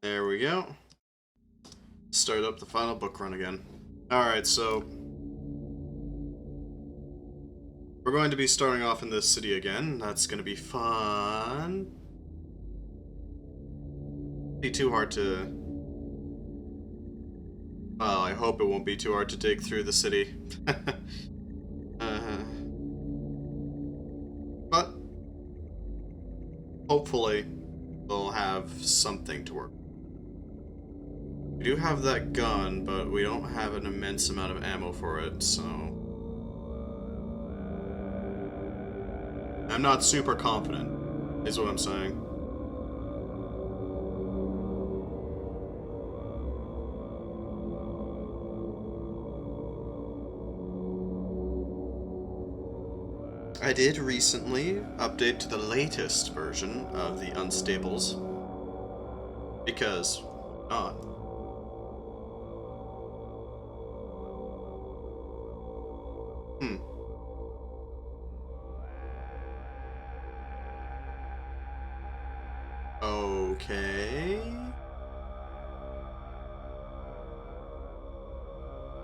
There we go. Start up the final book run again. Alright, so we're going to be starting off in this city again. That's going to be fun. Be too hard to... Well, I hope it won't be too hard to dig through the city. But hopefully we'll have something to work with. We do have that gun, but we don't have an immense amount of ammo for it, so... I'm not super confident, is what I'm saying. I did recently update to the latest version of the Unstables, because not. Okay.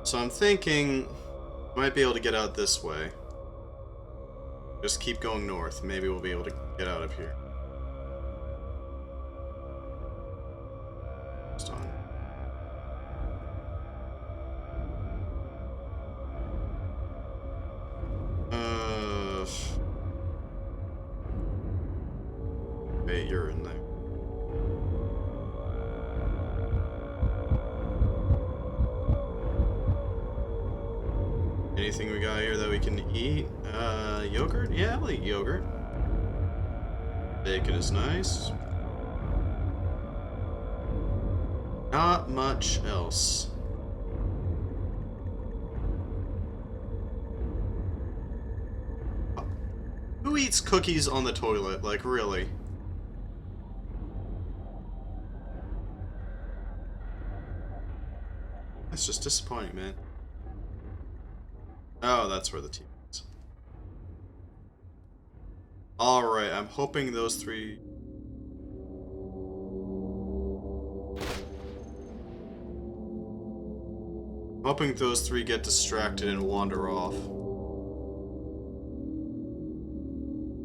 So I'm thinking might be able to get out this way. Just keep going north. Maybe we'll be able to get out of here. Just on. Wait, you're in there. Anything we got here that we can eat? Yogurt? Yeah, I'll eat yogurt. Bacon is nice. Not much else. Who eats cookies on the toilet? Like, really? That's just disappointing, man. Oh, that's where the TV is. Alright, I'm hoping those three... I'm hoping those three get distracted and wander off.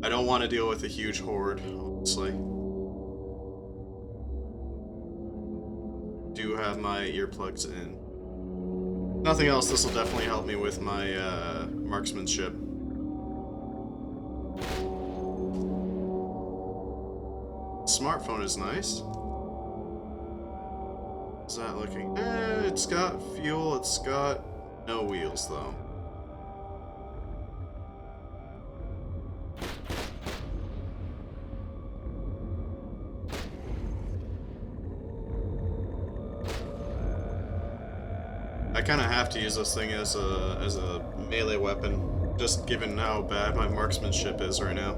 I don't want to deal with a huge horde, honestly. Do have my earplugs in. Nothing else, this will definitely help me with my marksmanship. Smartphone is nice. How's that looking? It's got fuel, it's got no wheels though. I kind of have to use this thing as a melee weapon, just given how bad my marksmanship is right now.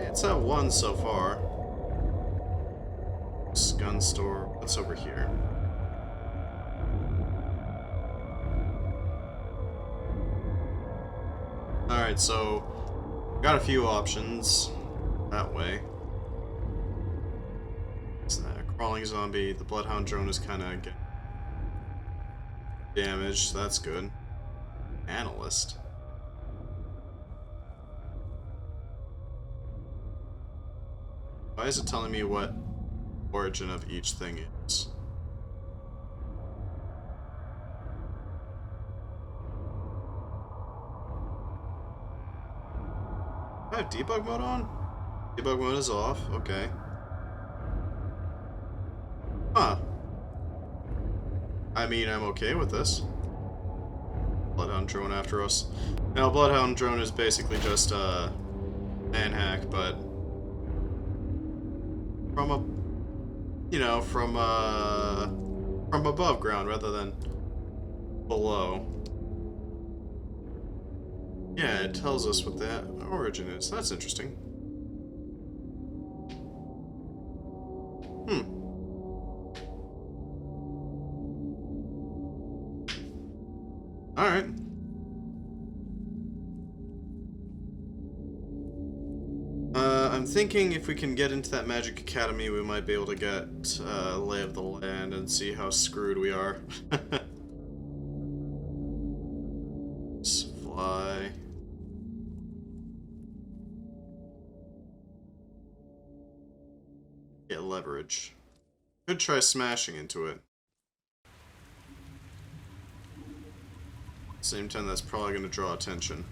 It's at 1 so far. Gun store. What's over here? Alright, so got a few options that way. What's that? Crawling zombie. The bloodhound drone is kind of getting damaged. That's good. Analyst. Why is it telling me what origin of each thing is? Do I have debug mode on? Debug mode is off. Okay. Huh. I mean, I'm okay with this. Bloodhound drone after us. Now, Bloodhound drone is basically just a manhack, but from a, you know, from above ground rather than below. Yeah, it tells us what that origin is. That's interesting. Alright. I'm thinking if we can get into that Magic Academy, we might be able to get lay of the land and see how screwed we are. Just fly. Get leverage. Could try smashing into it. Same time, that's probably going to draw attention.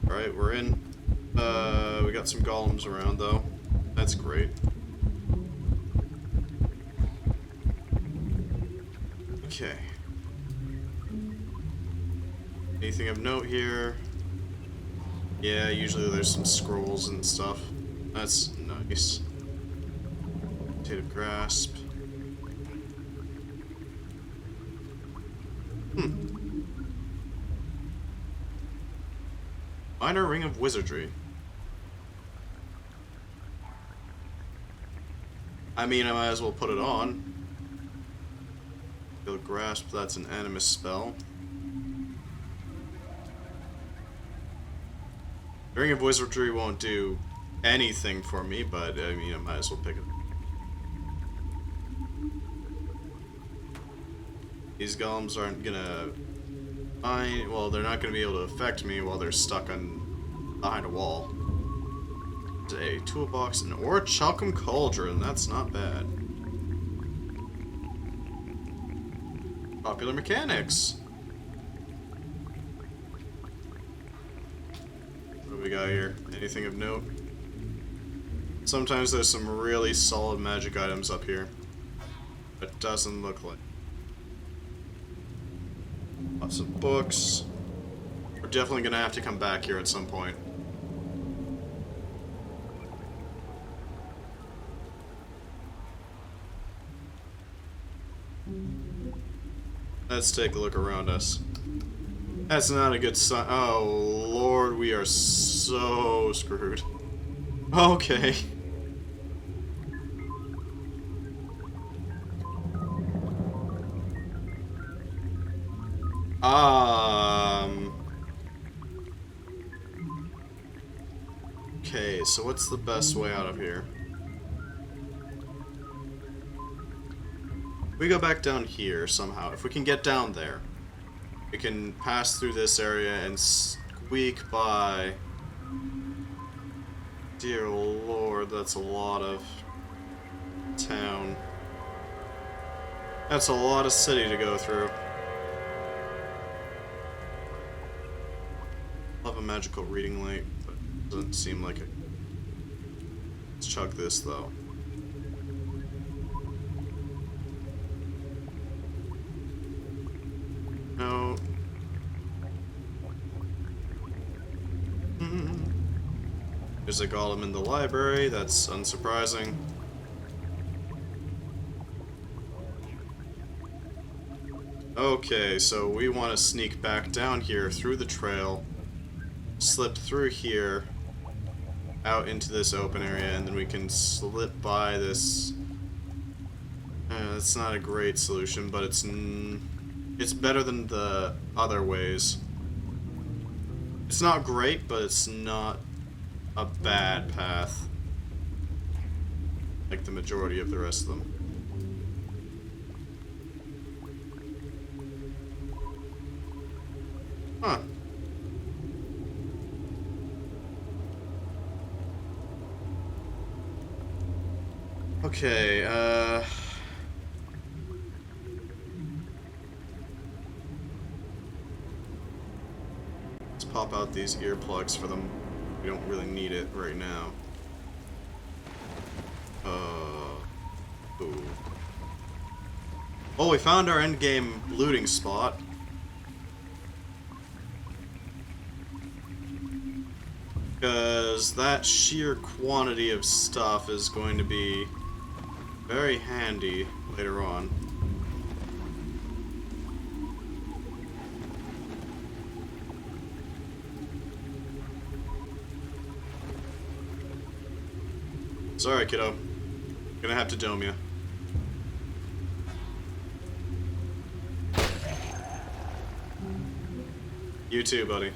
Alright, we're in. We got some golems around, though. That's great. Okay. Anything of note here? Yeah, usually there's some scrolls and stuff. That's nice. Potato grasp. Minor ring of wizardry. I mean, I might as well put it on. Feel grasp, that's an animus spell. Ring of wizardry won't do anything for me, but I mean, I might as well pick it. These golems aren't gonna well, they're not gonna be able to affect me while they're stuck behind a wall. A toolbox and or Chalcum Cauldron, that's not bad. Popular mechanics. What do we got here? Anything of note? Sometimes there's some really solid magic items up here. It doesn't look like. Lots of books. We're definitely gonna have to come back here at some point. Let's take a look around us. That's not a good sign. Oh, Lord, we are so screwed. Okay. Okay, so what's the best way out of here? We go back down here somehow. If we can get down there, we can pass through this area and squeak by. Dear Lord, that's a lot of town. That's a lot of city to go through. Love a magical reading light, but it doesn't seem like it. Let's chug this though. No. There's a golem in the library, that's unsurprising. Okay, so we want to sneak back down here through the trail, slip through here, out into this open area, and then we can slip by this. It's not a great solution, but it's better than the other ways. It's not great, but it's not a bad path, like the majority of the rest of them. Huh. Okay, let's pop out these earplugs for them. We don't really need it right now. Ooh. Oh, we found our endgame looting spot. Because that sheer quantity of stuff is going to be very handy later on. Sorry, kiddo. Gonna have to dome you. You too, buddy.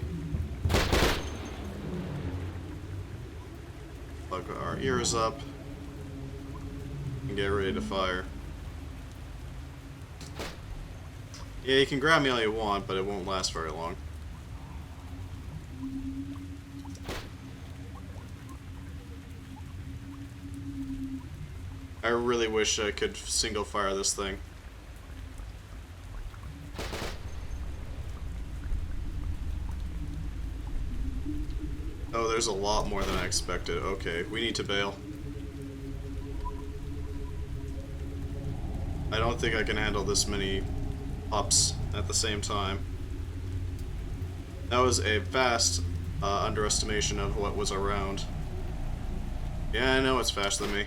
Plug our ears up and get ready to fire. Yeah, you can grab me all you want, but it won't last very long. I really wish I could single fire this thing. Oh, there's a lot more than I expected. Okay, we need to bail. I don't think I can handle this many ups at the same time. That was a vast underestimation of what was around. Yeah, I know it's faster than me.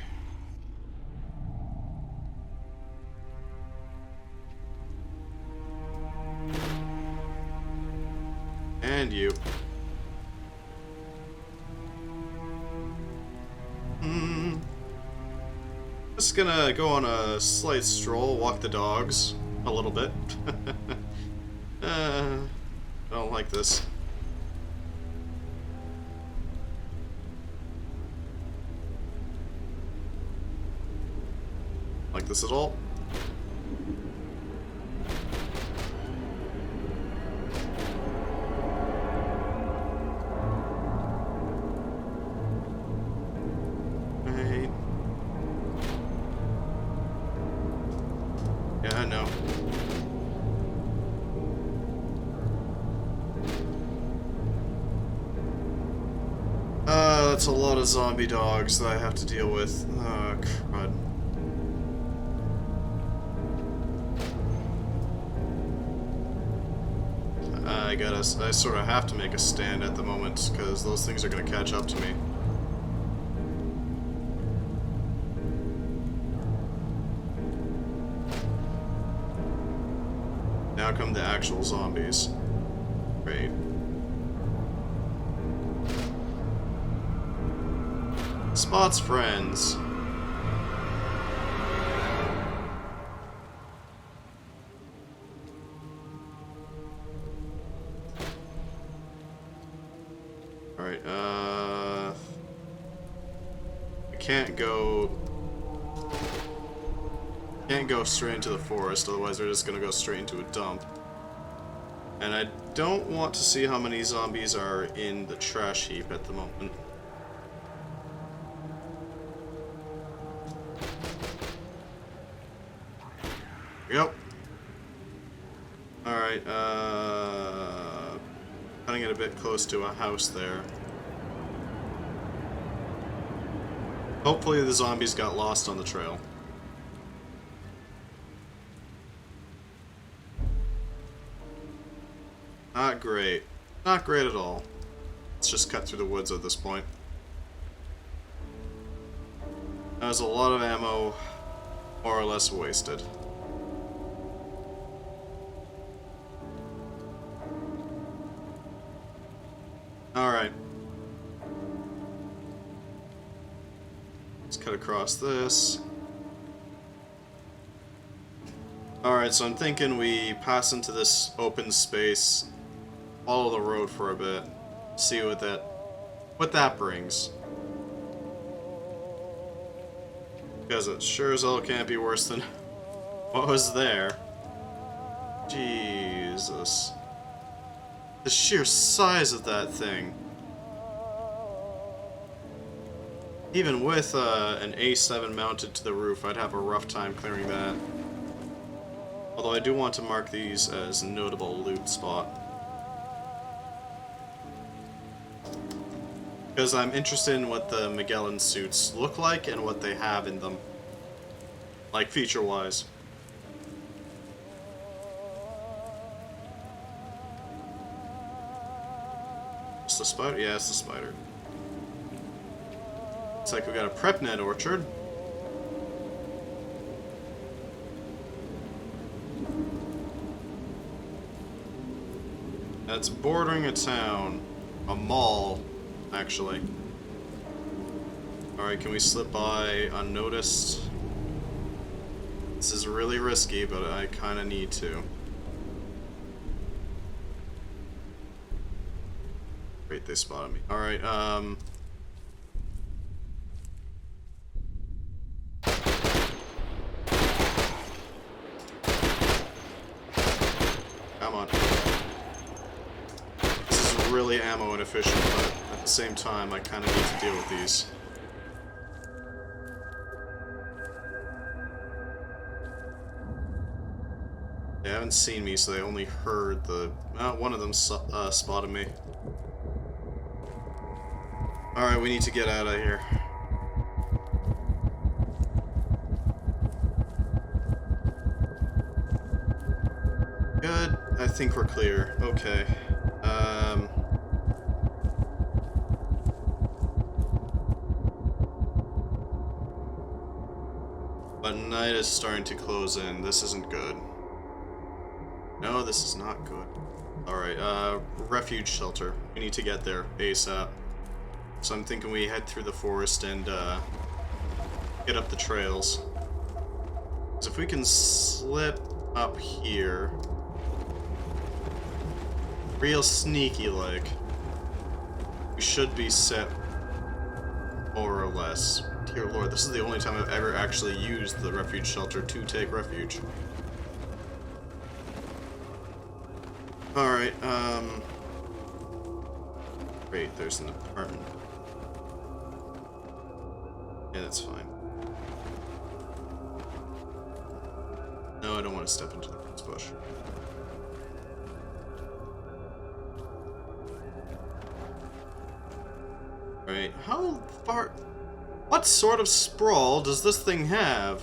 And you. Just gonna go on a slight stroll, walk the dogs a little bit. I don't like this. Like this at all? Right. Yeah, I know. That's a lot of zombie dogs that I have to deal with. Oh, crud. I sort of have to make a stand at the moment, because those things are going to catch up to me. Now come the actual zombies. Great. Spot's friends. Alright, I can't go straight into the forest, otherwise they're just gonna go straight into a dump. And I don't want to see how many zombies are in the trash heap at the moment. Yep. Alright, cutting it a bit close to a house there. Hopefully the zombies got lost on the trail. Not great. Not great at all. Let's just cut through the woods at this point. That was a lot of ammo, more or less wasted. Alright. Let's cut across this. Alright, so I'm thinking we pass into this open space, follow the road for a bit, see what that brings. Because it sure as hell can't be worse than what was there. Jesus. The sheer size of that thing. Even with an A7 mounted to the roof, I'd have a rough time clearing that. Although I do want to mark these as notable loot spot. Because I'm interested in what the Magellan suits look like and what they have in them. Like, feature-wise. It's the spider? Yeah, it's the spider. Looks like we got a prep net orchard. That's bordering a town. A mall, actually. Alright, can we slip by unnoticed? This is really risky, but I kinda need to. Great, they spotted me. Alright, come on. This is really ammo inefficient, but at the same time, I kind of need to deal with these. They haven't seen me, so they only heard the... one of them spotted me. Alright, we need to get out of here. Good. I think we're clear. Okay. But night is starting to close in. This isn't good. No, this is not good. Alright, refuge shelter. We need to get there ASAP. So I'm thinking we head through the forest and, get up the trails. Because if we can slip up here... real sneaky-like, we should be set, more or less. Dear Lord, this is the only time I've ever actually used the refuge shelter to take refuge. Alright, great, there's an apartment. Yeah, that's fine. No, I don't want to step into the rose bush. Alright, how far... what sort of sprawl does this thing have?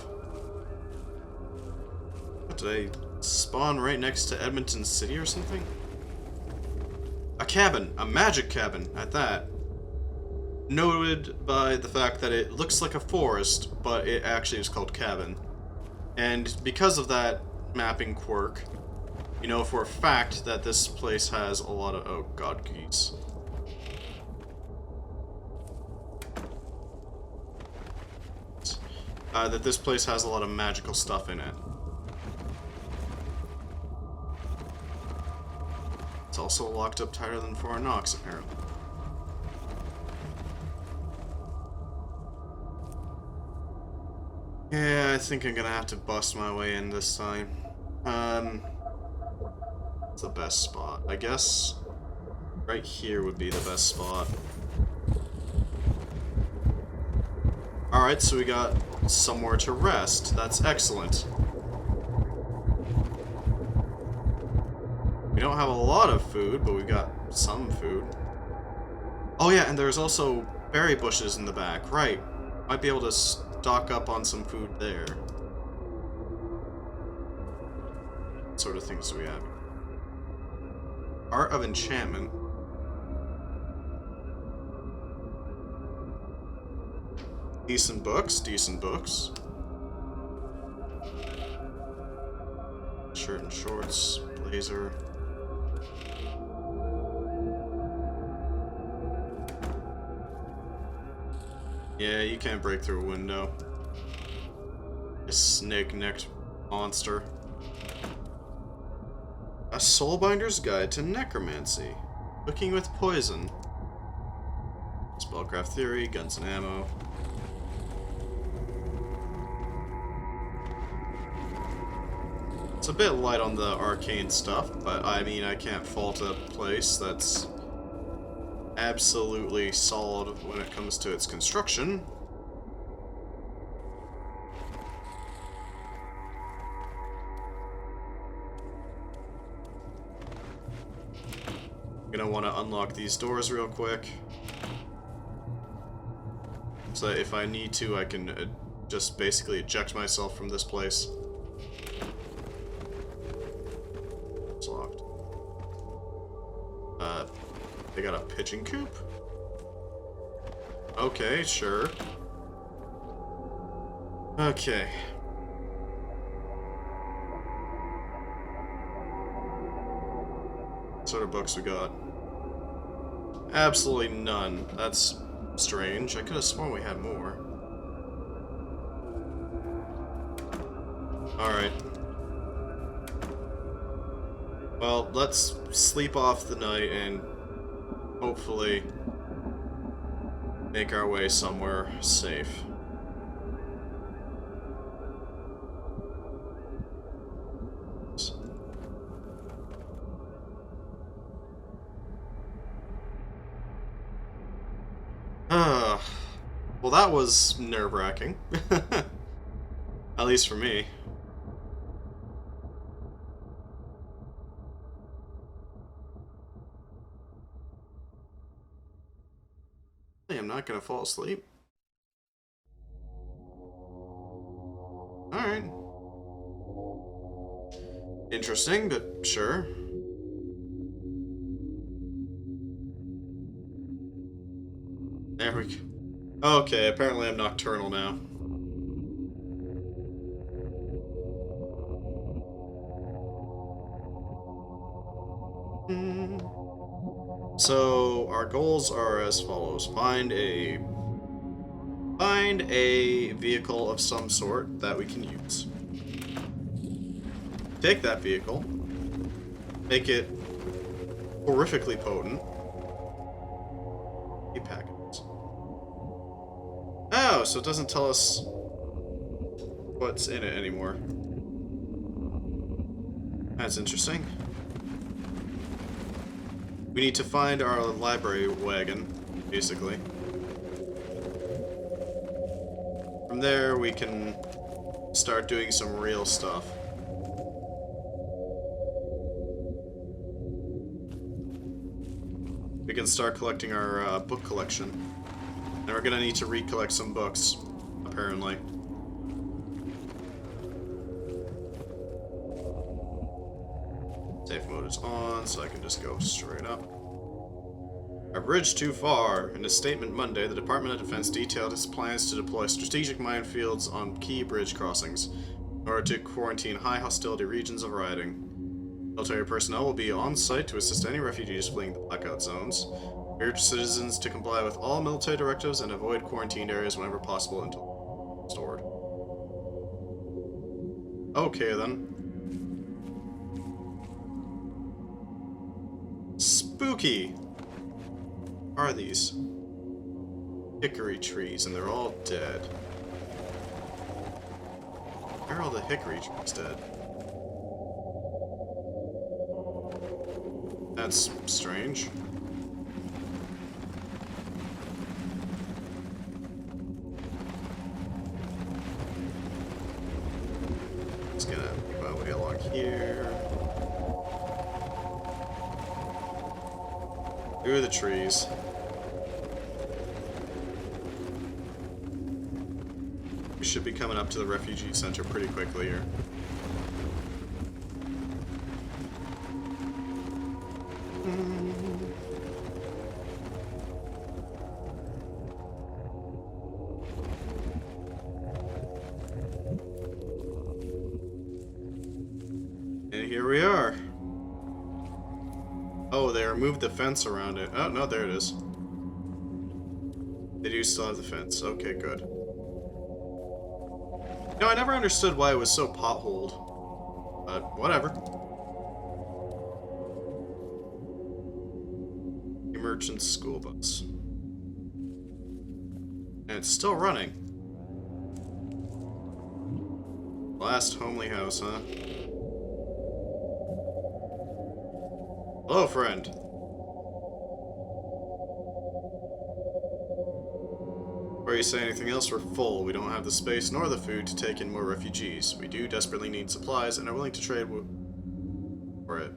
What, did I spawn right next to Edmonton City or something? A cabin! A magic cabin, at that. Noted by the fact that it looks like a forest, but it actually is called cabin. And because of that mapping quirk, you know for a fact that this place has a lot of... oh god, geese. That this place has a lot of magical stuff in it. It's also locked up tighter than Fort Knox, apparently. Yeah, I think I'm gonna have to bust my way in this time. It's the best spot. I guess right here would be the best spot. Alright, so we got somewhere to rest. That's excellent. We don't have a lot of food, but we got some food. Oh yeah, and there's also berry bushes in the back. Right. Might be able to stock up on some food there. What sort of things do we have? Art of Enchantment. Decent books, decent books. Shirt and shorts, blazer. Yeah, you can't break through a window. A snake-necked monster. A Soulbinder's Guide to Necromancy. Cooking with Poison. Spellcraft Theory, Guns and Ammo. It's a bit light on the arcane stuff, but I mean, I can't fault a place that's absolutely solid when it comes to its construction. I'm gonna want to unlock these doors real quick, so that if I need to, I can just basically eject myself from this place. It's locked. They got a pigeon coop? Okay, sure. Okay. What sort of books we got? Absolutely none. That's strange. I could have sworn we had more. Alright. Well, let's sleep off the night and hopefully make our way somewhere safe. Well, that was nerve-wracking. At least for me. I'm not gonna fall asleep. Alright. Interesting, but sure. There we go. Okay, apparently I'm nocturnal now. So our goals are as follows: find a vehicle of some sort that we can use. Take that vehicle, make it horrifically potent. Keep packets. Oh, so it doesn't tell us what's in it anymore. That's interesting. We need to find our library wagon, basically. From there, we can start doing some real stuff. We can start collecting our book collection. And we're gonna need to recollect some books, apparently. Safe mode is on, so I can just go straight up. A bridge too far. In a statement Monday, the Department of Defense detailed its plans to deploy strategic minefields on key bridge crossings in order to quarantine high hostility regions of rioting. Military personnel will be on site to assist any refugees fleeing the blackout zones. We urge citizens to comply with all military directives and avoid quarantined areas whenever possible until restored. Okay then. Spooky! What are these? Hickory trees, and they're all dead. Why are all the hickory trees dead? That's strange. Just gonna make my way along here. Through the trees. We should be coming up to the refugee center pretty quickly here. And here we are. Oh, they removed the fence around it. Oh, no, there it is. They do still have the fence. Okay, good. No, I never understood why it was so potholed. But, whatever. The merchant school bus. And it's still running. Last homely house, huh? Hello, friend. Before you say anything else, we're full. We don't have the space nor the food to take in more refugees. We do desperately need supplies and are willing to trade for it.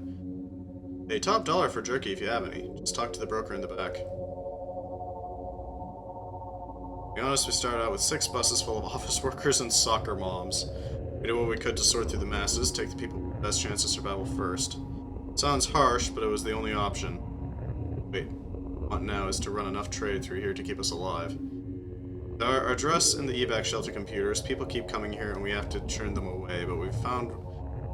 Pay top dollar for jerky if you have any. Just talk to the broker in the back. To be honest, we started out with 6 buses full of office workers and soccer moms. We did what we could to sort through the masses, take the people with the best chance of survival first. Sounds harsh, but it was the only option. Wait, what I want now is to run enough trade through here to keep us alive. With our address in the evac shelter computers, people keep coming here and we have to turn them away, but we've found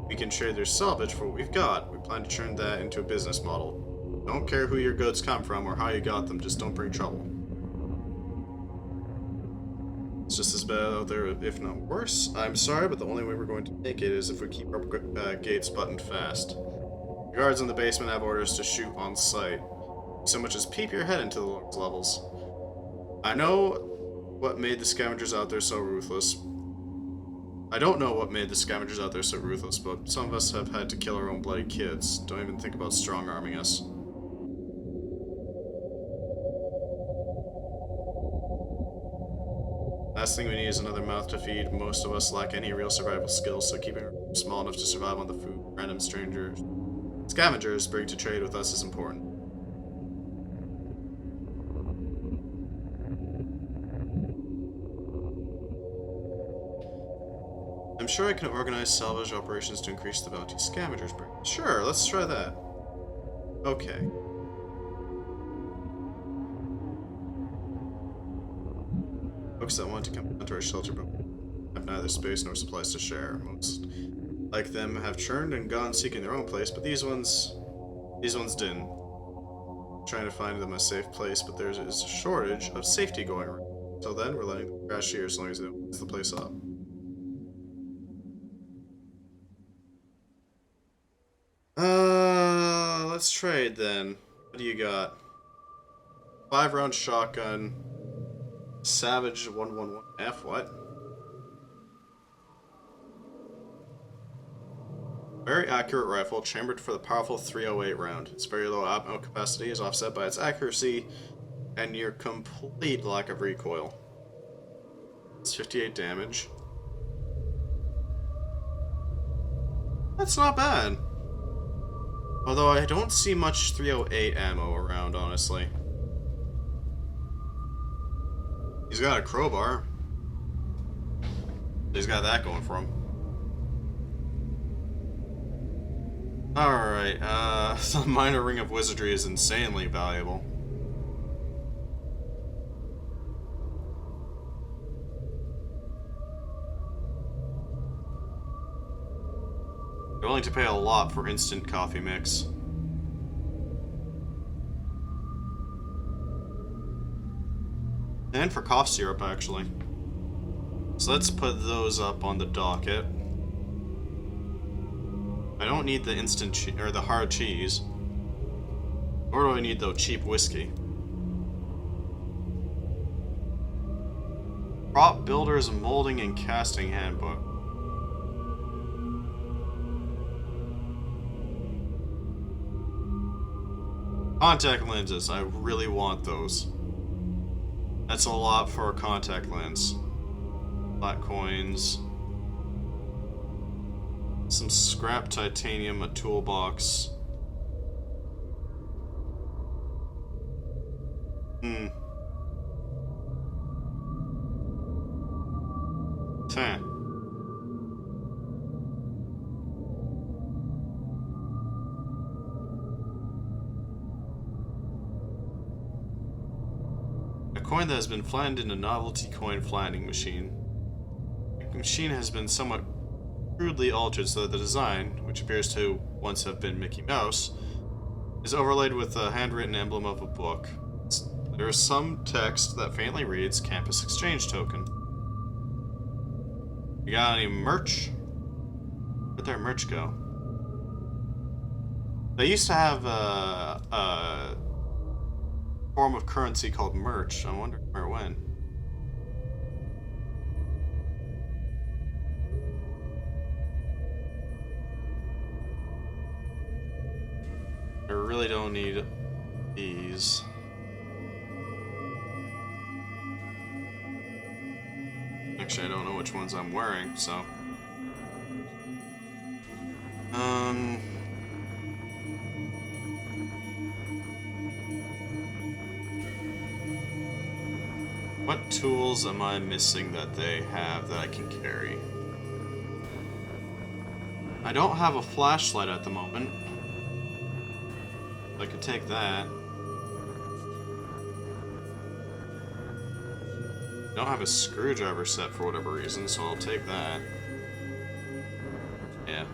we can trade their salvage for what we've got. We plan to turn that into a business model. Don't care who your goods come from or how you got them, just don't bring trouble. It's just as bad out there, if not worse. I'm sorry, but the only way we're going to make it is if we keep our gates buttoned fast. The guards in the basement have orders to shoot on sight. so much as peep your head into the levels. I know what made the scavengers out there so ruthless. I don't know what made the scavengers out there so ruthless, but some of us have had to kill our own bloody kids. Don't even think about strong-arming us. Last thing we need is another mouth to feed. Most of us lack any real survival skills, so keeping our group small enough to survive on the food random strangers scavengers bring to trade with us is important. I'm sure I can organize salvage operations to increase the bounty scavengers bring. Sure, let's try that. Okay. Folks that want to come into our shelter but have neither space nor supplies to share. Most like them have churned and gone seeking their own place, but these ones didn't. I'm trying to find them a safe place, but there is a shortage of safety going around. Till then, we're letting them crash here as long as they don't mess the place up. Let's trade then. What do you got? 5-round shotgun. Savage 111F, what? Very accurate rifle, chambered for the powerful 308 round. Its very low ammo capacity is offset by its accuracy and near complete lack of recoil. It's 58 damage. That's not bad. Although I don't see much 308 ammo around, honestly. He's got a crowbar. He's got that going for him. Alright, the minor ring of wizardry is insanely valuable. You're willing to pay a lot for instant coffee mix. And for cough syrup, actually. So let's put those up on the docket. I don't need the instant or the hard cheese. Or do I need the cheap whiskey? Prop Builder's Molding and Casting Handbook. Contact lenses. I really want those. That's a lot for a contact lens. Flat coins. Some scrap titanium, a toolbox. Huh. A coin that has been flattened in a novelty coin flattening machine. The machine has been somewhat crudely altered so that the design, which appears to once have been Mickey Mouse, is overlaid with a handwritten emblem of a book. There is some text that faintly reads Campus Exchange Token. You got any merch? Where'd their merch go? They used to have a form of currency called merch. I wonder where it went. I really don't need these. Actually, I don't know which ones I'm wearing, so. What tools am I missing that they have that I can carry? I don't have a flashlight at the moment. I could take that. I don't have a screwdriver set for whatever reason, so I'll take that. Yeah.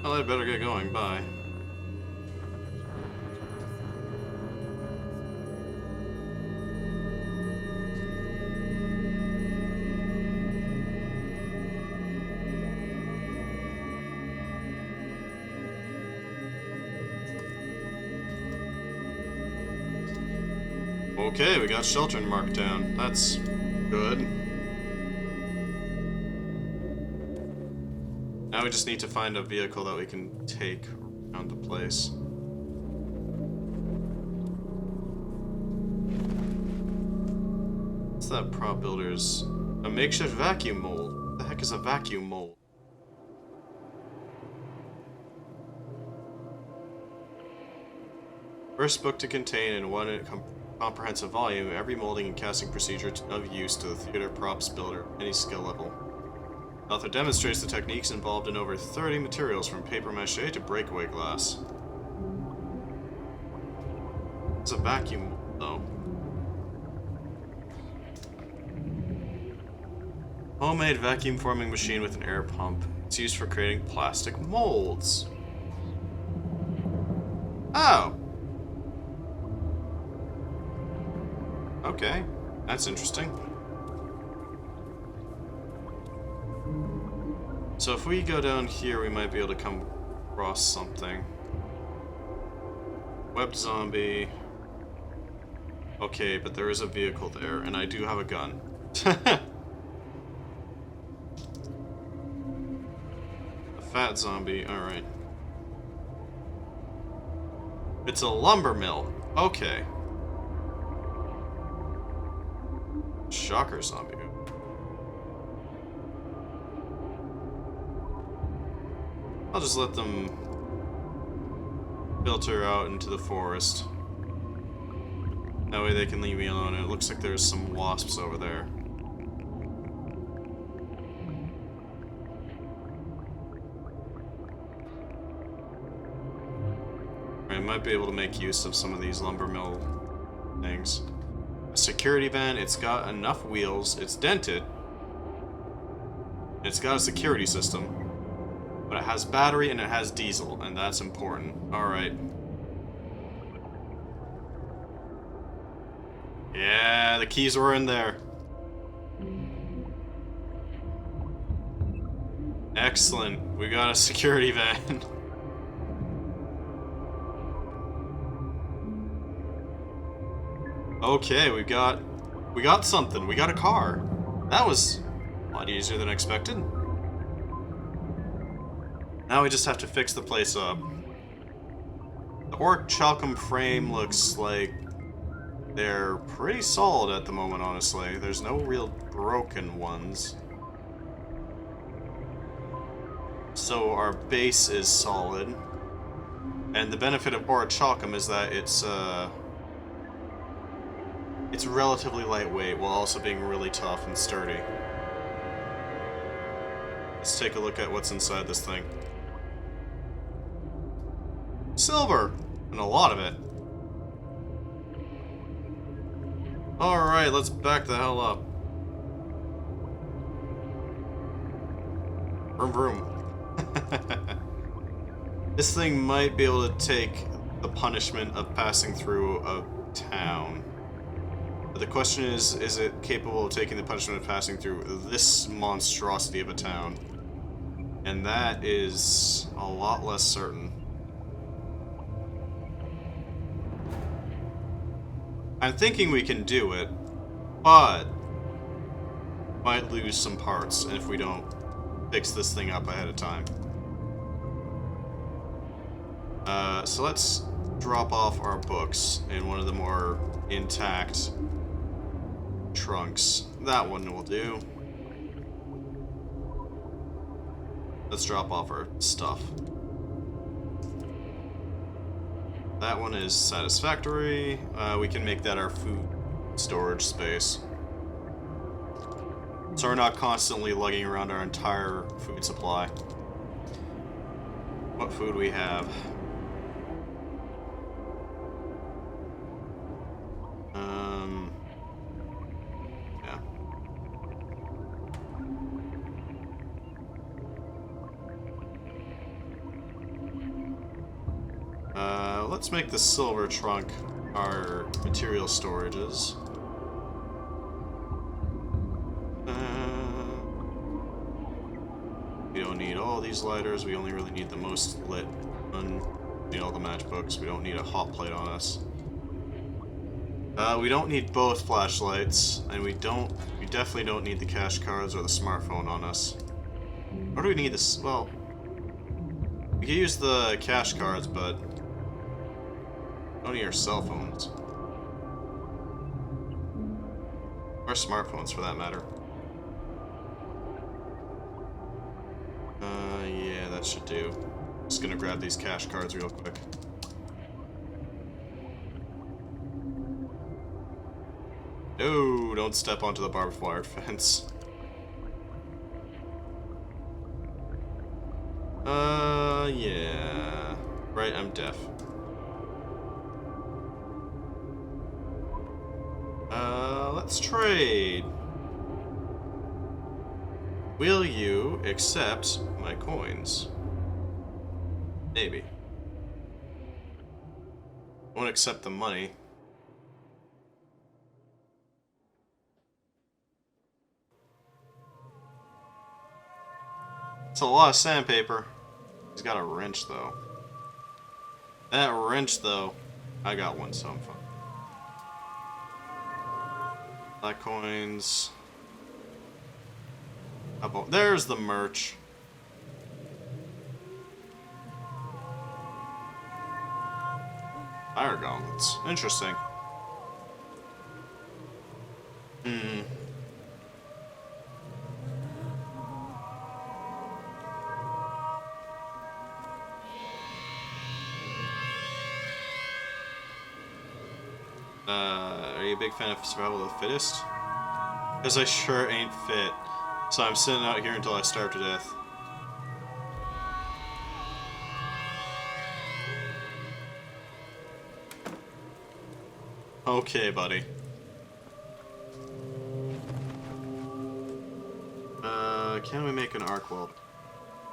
Well, I better get going. Bye. Okay, we got shelter marked down. That's good. Now we just need to find a vehicle that we can take around the place. What's that prop builder's? A makeshift vacuum mold. What the heck is a vacuum mold? First book to contain in one comprehensive volume every molding and casting procedure of use to the theater props builder, any skill level. The author demonstrates the techniques involved in over 30 materials from paper mache to breakaway glass. It's a vacuum mold, though. Homemade vacuum forming machine with an air pump. It's used for creating plastic molds. Oh! Okay, that's interesting. So if we go down here, we might be able to come across something. Webbed zombie. Okay, but there is a vehicle there, and I do have a gun. A fat zombie, alright. It's a lumber mill. Okay. Shocker zombie. I'll just let them filter out into the forest. That way they can leave me alone. And it looks like there's some wasps over there. I might be able to make use of some of these lumber mill things. A security van, it's got enough wheels, it's dented. It's got a security system. But it has battery and it has diesel, and that's important. Alright. Yeah, the keys were in there. Excellent. We got a security van. Okay, we got something. We got a car. That was a lot easier than expected. Now we just have to fix the place up. The orichalcum frame looks like they're pretty solid at the moment, honestly. There's no real broken ones. So our base is solid. And the benefit of orichalcum is that it's relatively lightweight while also being really tough and sturdy. Let's take a look at what's inside this thing. Silver! And a lot of it. Alright, let's back the hell up. Vroom vroom. This thing might be able to take the punishment of passing through a town. But the question is it capable of taking the punishment of passing through this monstrosity of a town? And that is a lot less certain. I'm thinking we can do it, but might lose some parts if we don't fix this thing up ahead of time. So let's drop off our books in one of the more intact trunks. That one will do. Let's drop off our stuff. That one is satisfactory. We can make that our food storage space. So we're not constantly lugging around our entire food supply. What food we have? Yeah. Let's make the silver trunk our material storages. We don't need all these lighters, we only really need the most lit one. We need all the matchbooks, we don't need a hot plate on us. We don't need both flashlights, and we definitely don't need the cash cards or the smartphone on us. Or do we need this? Well, we can use the cash cards, but don't need our cell phones. Or smartphones, for that matter. Yeah, that should do. Just gonna grab these cash cards real quick. No, don't step onto the barbed wire fence. Yeah. Right, I'm deaf. Let's trade. Will you accept my coins? Maybe. Won't accept the money. It's a lot of sandpaper. He's got a wrench, though. That wrench, though, I got one, so I'm fine. Black coins. There's the merch. Fire gauntlets. Interesting. Are you a big fan of Survival of the Fittest? Because I sure ain't fit. So I'm sitting out here until I starve to death. Okay, buddy. Can we make an arc weld?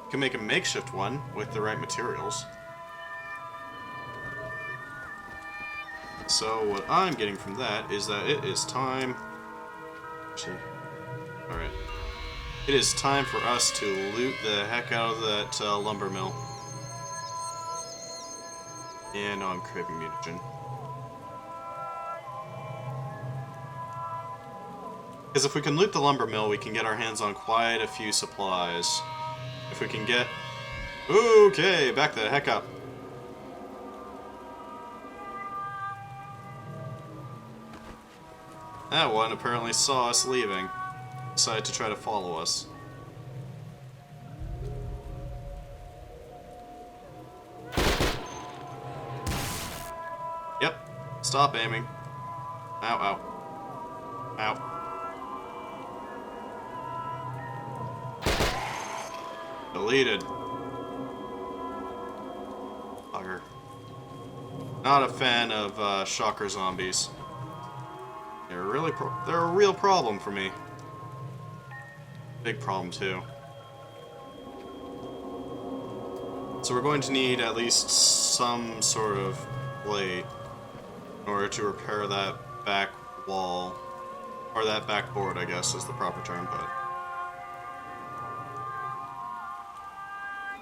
We can make a makeshift one with the right materials. So what I'm getting from that is that it is time... Actually, alright. It is time for us to loot the heck out of that lumber mill. Yeah, no, I'm craving mutagen. Because if we can loot the lumber mill, we can get our hands on quite a few supplies. If we can get... Okay, back the heck up. That one apparently saw us leaving. Decided to try to follow us. Yep. Stop aiming. Ow, ow. Ow. Deleted. Bugger. Not a fan of shocker zombies. They're a real problem for me. Big problem too. So we're going to need at least some sort of blade in order to repair that back wall, or that back board, I guess is the proper term, but...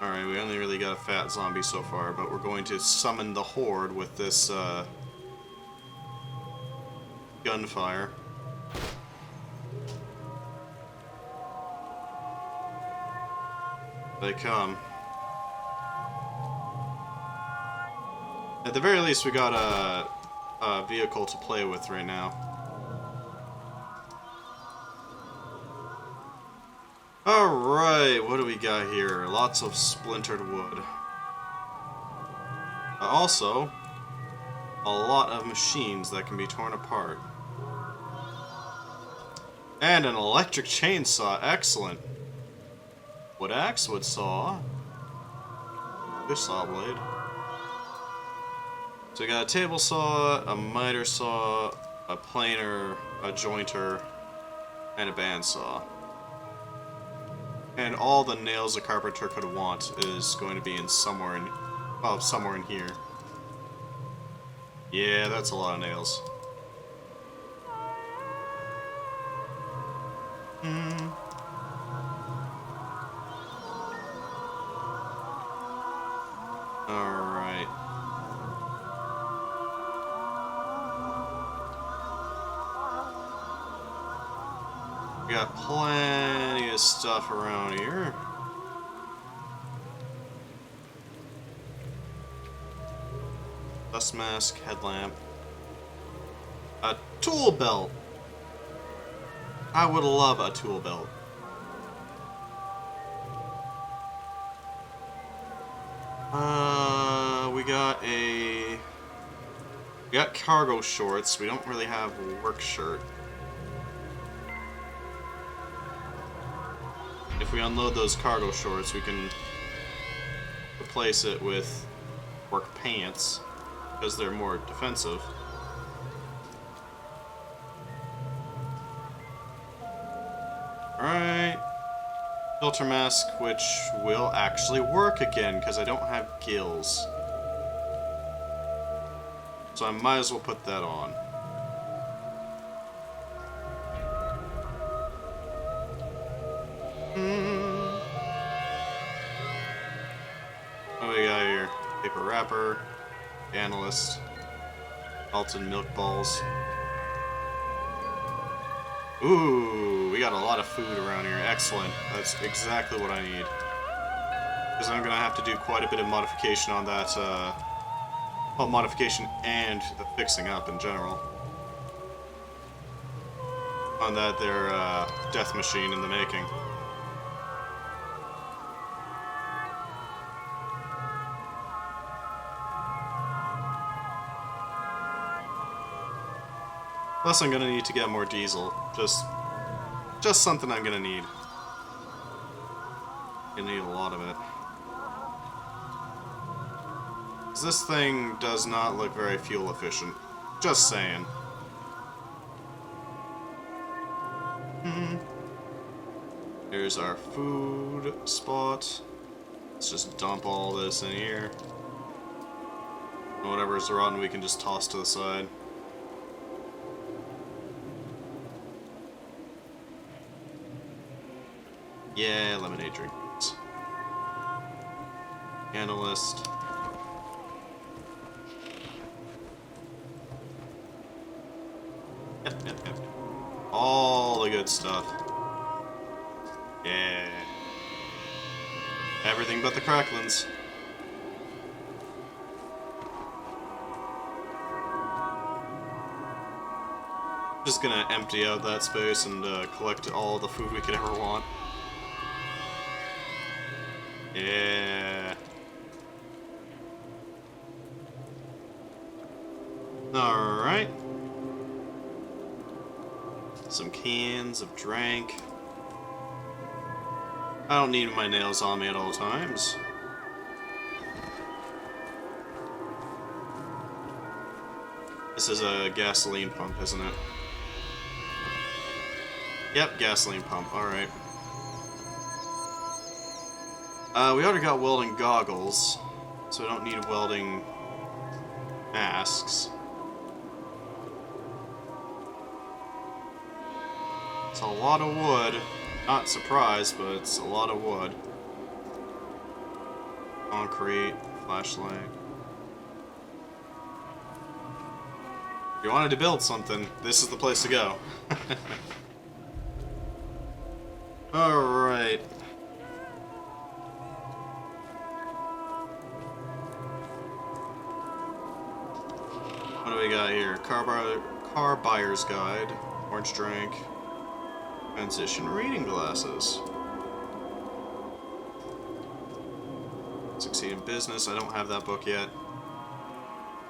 Alright, we only really got a fat zombie so far, but we're going to summon the horde with this, gunfire. They come. At the very least, we got a vehicle to play with right now. Alright, what do we got here? Lots of splintered wood. Also, a lot of machines that can be torn apart. And an electric chainsaw, excellent. Wood axe, wood saw. This saw blade. So we got a table saw, a miter saw, a planer, a jointer, and a bandsaw. And all the nails a carpenter could want is going to be in somewhere in here. Yeah, that's a lot of nails. Alright. We got plenty of stuff around here. Dust mask, headlamp. A tool belt! I would love a tool belt. We got cargo shorts. We don't really have a work shirt. If we unload those cargo shorts, we can replace it with work pants, because they're more defensive. Alright. Filter mask, which will actually work again, because I don't have gills. So I might as well put that on. What do we got here? Paper wrapper, analyst, salted milk balls. Ooh, we got a lot of food around here. Excellent. That's exactly what I need. Because I'm going to have to do quite a bit of modification on that, well, modification and the fixing up in general. On that their death machine in the making. Plus I'm gonna need to get more diesel. Just something I'm gonna need. Gonna need a lot of it. This thing does not look very fuel efficient. Just saying. Here's our food spot. Let's just dump all this in here. And whatever's rotten we can just toss to the side. Yeah, lemonade drinks. Analyst. Yep. All the good stuff. Yeah. Everything but the cracklins. Just gonna empty out that space and collect all the food we could ever want. Yeah. Alright. Some cans of drink. I don't need my nails on me at all times. This is a gasoline pump, isn't it? Yep, gasoline pump. Alright. We already got welding goggles, so I don't need welding masks. It's a lot of wood. Not surprised, but it's a lot of wood. Concrete, flashlight. If you wanted to build something, this is the place to go. Alright. What do we got here? Car buyer's guide, orange drink, transition reading glasses. Succeed in business. I don't have that book yet.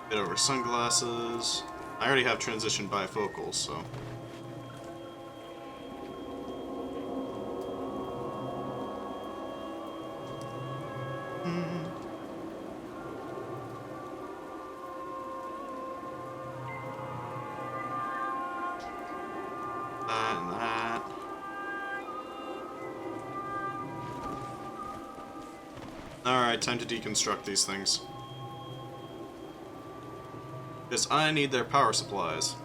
Get over sunglasses. I already have transition bifocals, so. That and that. Alright, time to deconstruct these things. Because I need their power supplies.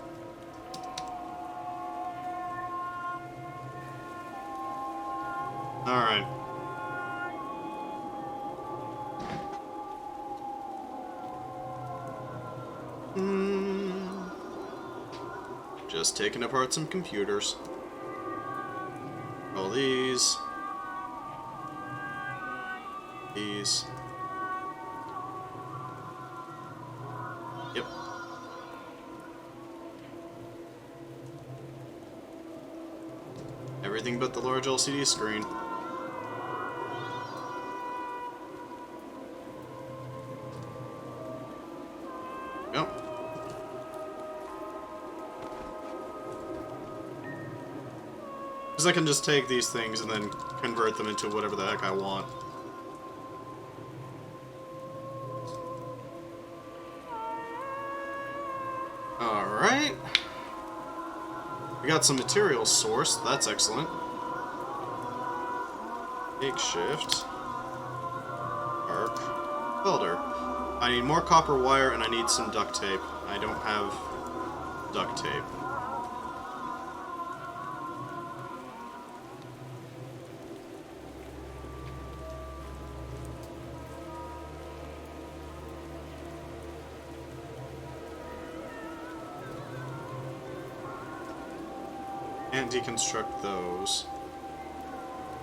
Alright. Just taking apart some computers. all these. These. Yep. Everything but the large LCD screen. Yep. Because I can just take these things and then convert them into whatever the heck I want. Alright. We got some material sourced, that's excellent. Makeshift. Arc. Welder. I need more copper wire and I need some duct tape. I don't have duct tape. Can't deconstruct those.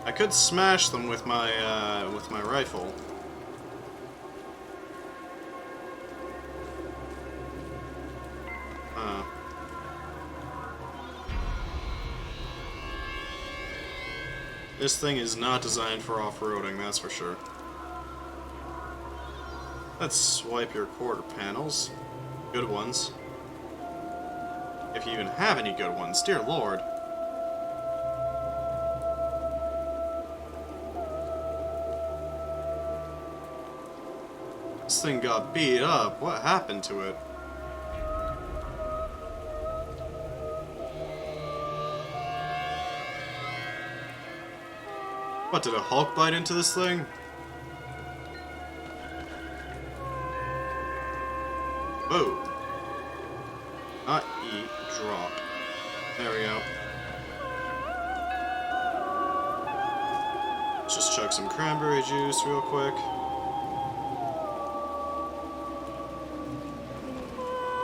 I could smash them with my rifle. This thing is not designed for off-roading, that's for sure. Let's swipe your quarter panels. Good ones. If you even have any good ones, dear lord. This thing got beat up. What happened to it? What, did a Hulk bite into this thing? Whoa. Not eat, drop. There we go. Let's just chug some cranberry juice real quick.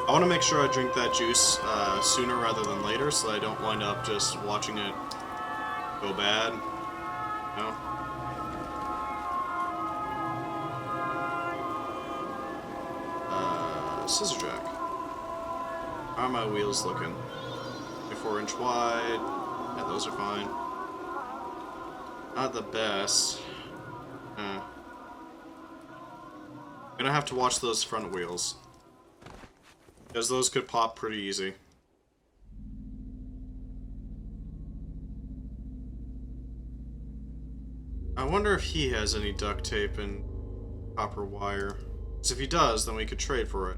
I want to make sure I drink that juice sooner rather than later so that I don't wind up just watching it go bad. No? Scissor jack. How are my wheels looking? 4-inch wide. Yeah, those are fine. Not the best. Gonna have to watch those front wheels. Because those could pop pretty easy. I wonder if he has any duct tape and copper wire. Because if he does, then we could trade for it.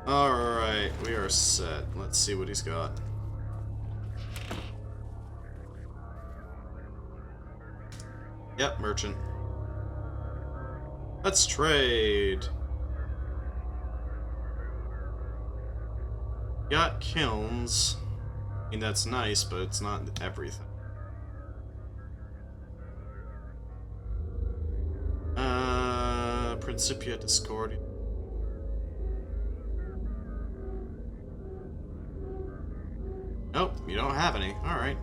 Alright, we are set. Let's see what he's got. Yep, merchant. Let's trade. Got kilns. I mean, that's nice, but it's not everything. Principia Discordia. Nope, you don't have any. Alright.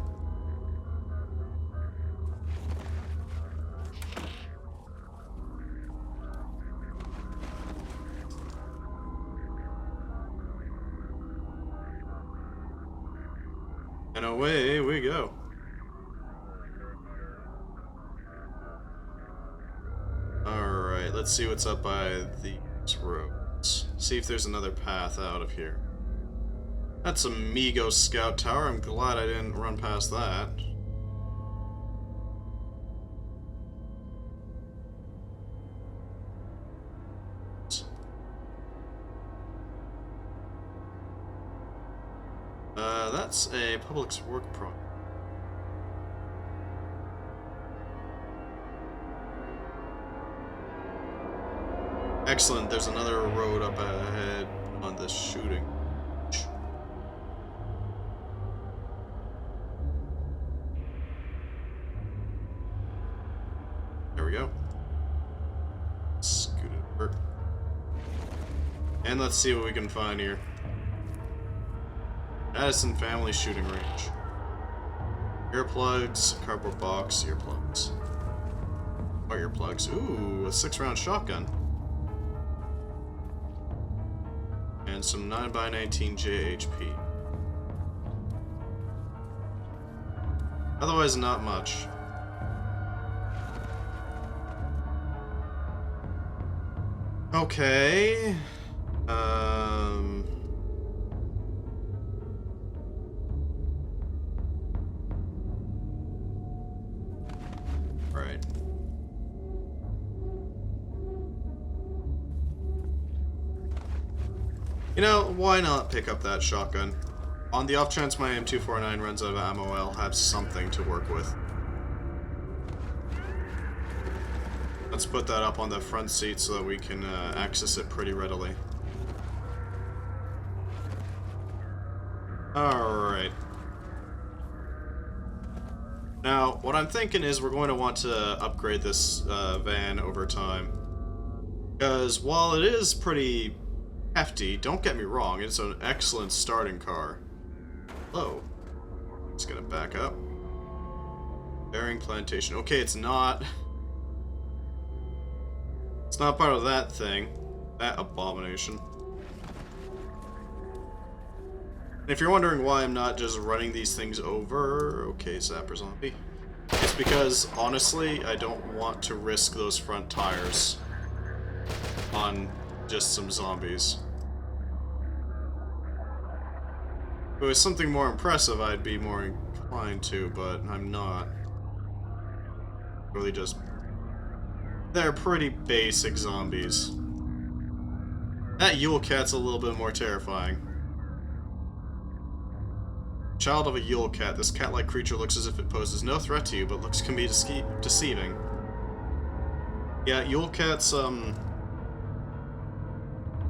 And away we go. Alright, let's see what's up by these roads. See if there's another path out of here. That's a Migo scout tower. I'm glad I didn't run past that. That's a public work project. Excellent, there's another road up ahead on this shooting. And let's see what we can find here. Addison Family Shooting Range. Earplugs, cardboard box, earplugs. Or earplugs. Ooh, a 6-round shotgun. And some 9x19 JHP. Otherwise, not much. Okay. Right. You know, why not pick up that shotgun? On the off chance my M249 runs out of ammo, I'll have something to work with. Let's put that up on the front seat so that we can access it pretty readily. Alright. Now, what I'm thinking is we're going to want to upgrade this van over time. Because while it is pretty hefty, don't get me wrong, it's an excellent starting car. Hello. It's gonna back up. Bearing plantation. Okay, it's not... It's not part of that thing. That abomination. And if you're wondering why I'm not just running these things over... Okay, Zapper Zombie. It's because, honestly, I don't want to risk those front tires on just some zombies. If it was something more impressive, I'd be more inclined to, but I'm not. Really just... They're pretty basic zombies. That Yule Cat's a little bit more terrifying. Child of a Yule Cat, this cat-like creature looks as if it poses no threat to you, but looks can be deceiving. Yeah, Yule Cats,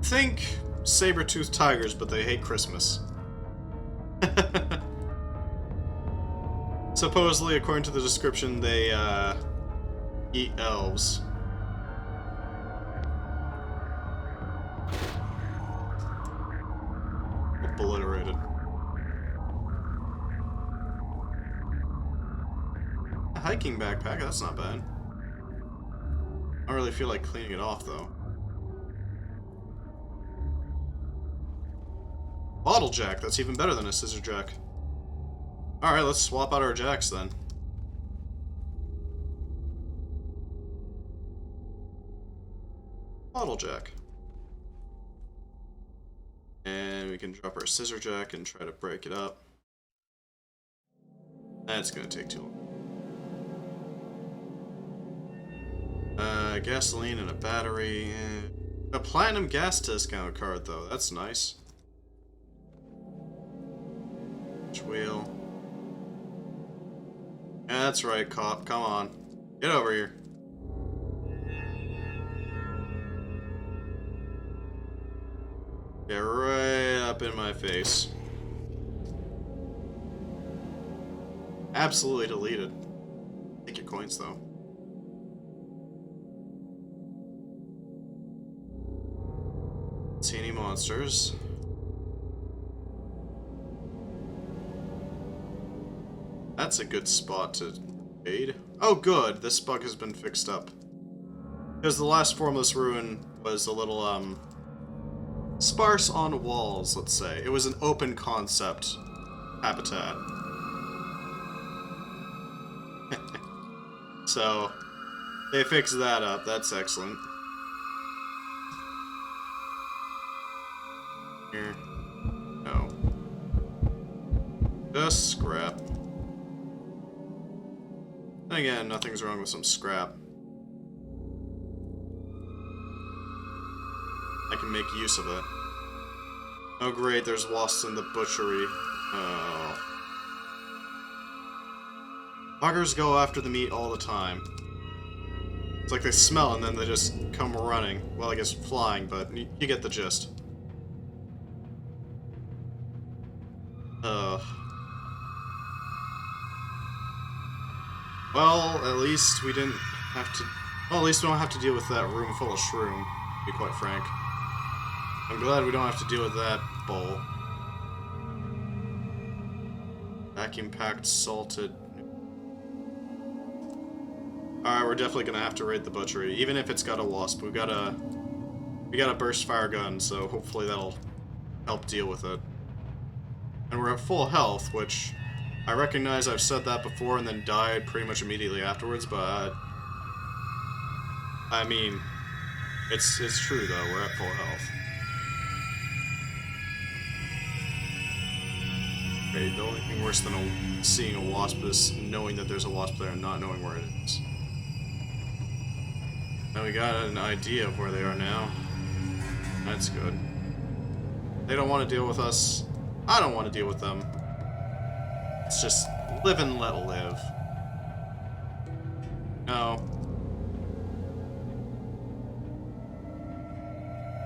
think saber-toothed tigers, but they hate Christmas. Supposedly, according to the description, they, eat elves. Obliterated. A hiking backpack, that's not bad. I don't really feel like cleaning it off, though. Bottle jack, that's even better than a scissor jack. Alright, let's swap out our jacks then. Bottle jack. And we can drop our scissor jack and try to break it up. That's gonna take too long. Gasoline and a battery. A platinum gas discount card though, that's nice. Which wheel? Yeah, that's right, cop. Come on. Get over here. Get right up in my face. Absolutely deleted. Take your coins, though. See any monsters? That's a good spot to aid. Oh good, this bug has been fixed up. Because the last Formless Ruin was a little, sparse on walls, let's say. It was an open concept habitat. So, they fixed that up, that's excellent. Here. No. Just scrap. Again, nothing's wrong with some scrap. I can make use of it. Oh great, there's wasps in the butchery. Oh. Buggers go after the meat all the time. It's like they smell and then they just come running. Well, I guess flying, but you get the gist. Ugh. Well, at least we didn't have to... Well, at least we don't have to deal with that room full of shroom, to be quite frank. I'm glad we don't have to deal with that bowl. Vacuum packed, salted. Alright, we're definitely gonna have to raid the butchery. Even if it's got a wasp, we got a burst fire gun, so hopefully that'll help deal with it. And we're at full health, which I recognize I've said that before and then died pretty much immediately afterwards, but I mean, it's true though, we're at full health. Okay, the only thing worse than seeing a wasp is knowing that there's a wasp there and not knowing where it is. Now we got an idea of where they are now. That's good. They don't want to deal with us. I don't want to deal with them. It's just live and let live. No.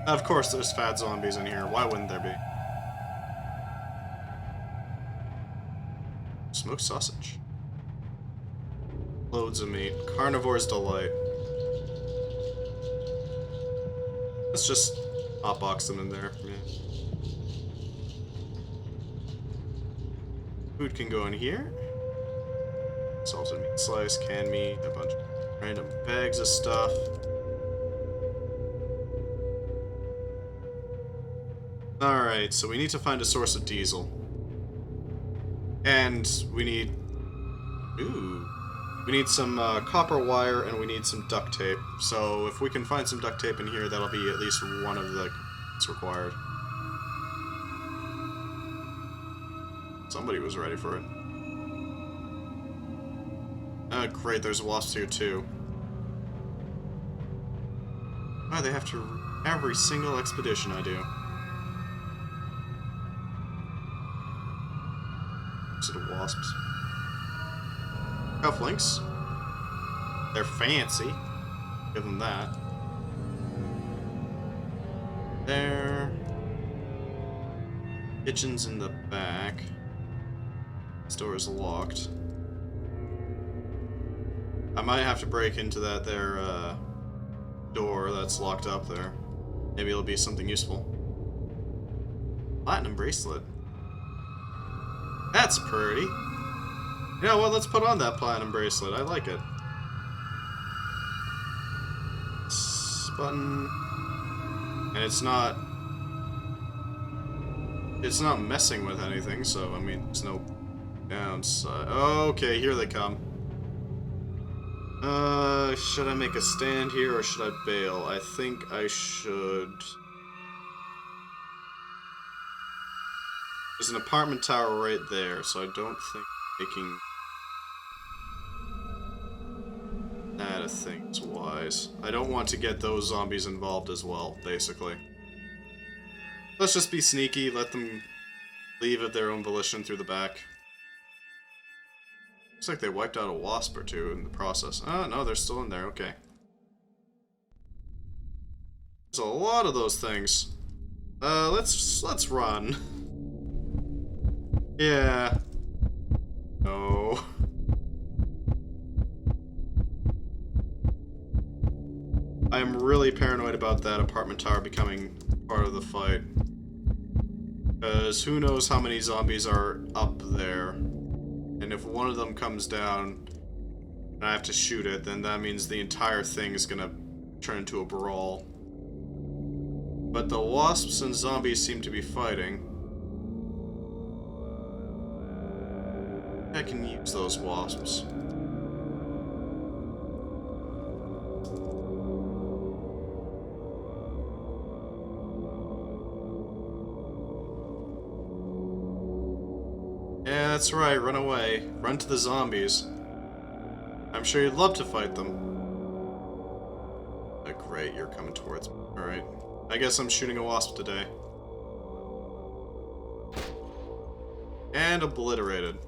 Of course there's fat zombies in here. Why wouldn't there be? Smoked sausage. Loads of meat. Carnivore's delight. Let's just hotbox them in there. Yeah. Food can go in here. Salted meat slice, canned meat, a bunch of random bags of stuff. Alright, so we need to find a source of diesel. And we need... Ooh. We need some copper wire and we need some duct tape. So if we can find some duct tape in here, that'll be at least one of the that's required. Somebody was ready for it. Oh great, there's wasps here too. Oh, they have to... every single expedition I do. Is it wasps? Cufflinks. They're fancy. Give them that. There. Kitchen's in the back. This door is locked. I might have to break into that there door that's locked up there. Maybe it'll be something useful. Platinum bracelet. That's pretty. Yeah, well, let's put on that platinum bracelet. I like it. This button. And it's not messing with anything, so, I mean, there's no downside. Okay, here they come. Should I make a stand here, or should I bail? I think I should... There's an apartment tower right there, so I don't think making that a thing is wise. I don't want to get those zombies involved as well, basically. Let's just be sneaky, let them leave at their own volition through the back. Looks like they wiped out a wasp or two in the process. Oh, no, they're still in there, okay. There's a lot of those things. Let's run. Yeah. No. I'm really paranoid about that apartment tower becoming part of the fight. Because who knows how many zombies are up there. And if one of them comes down and I have to shoot it, then that means the entire thing is gonna turn into a brawl. But the wasps and zombies seem to be fighting. I can use those wasps. Yeah, that's right, run away. Run to the zombies. I'm sure you'd love to fight them. Oh, great, you're coming towards me. Alright. I guess I'm shooting a wasp today. And obliterated.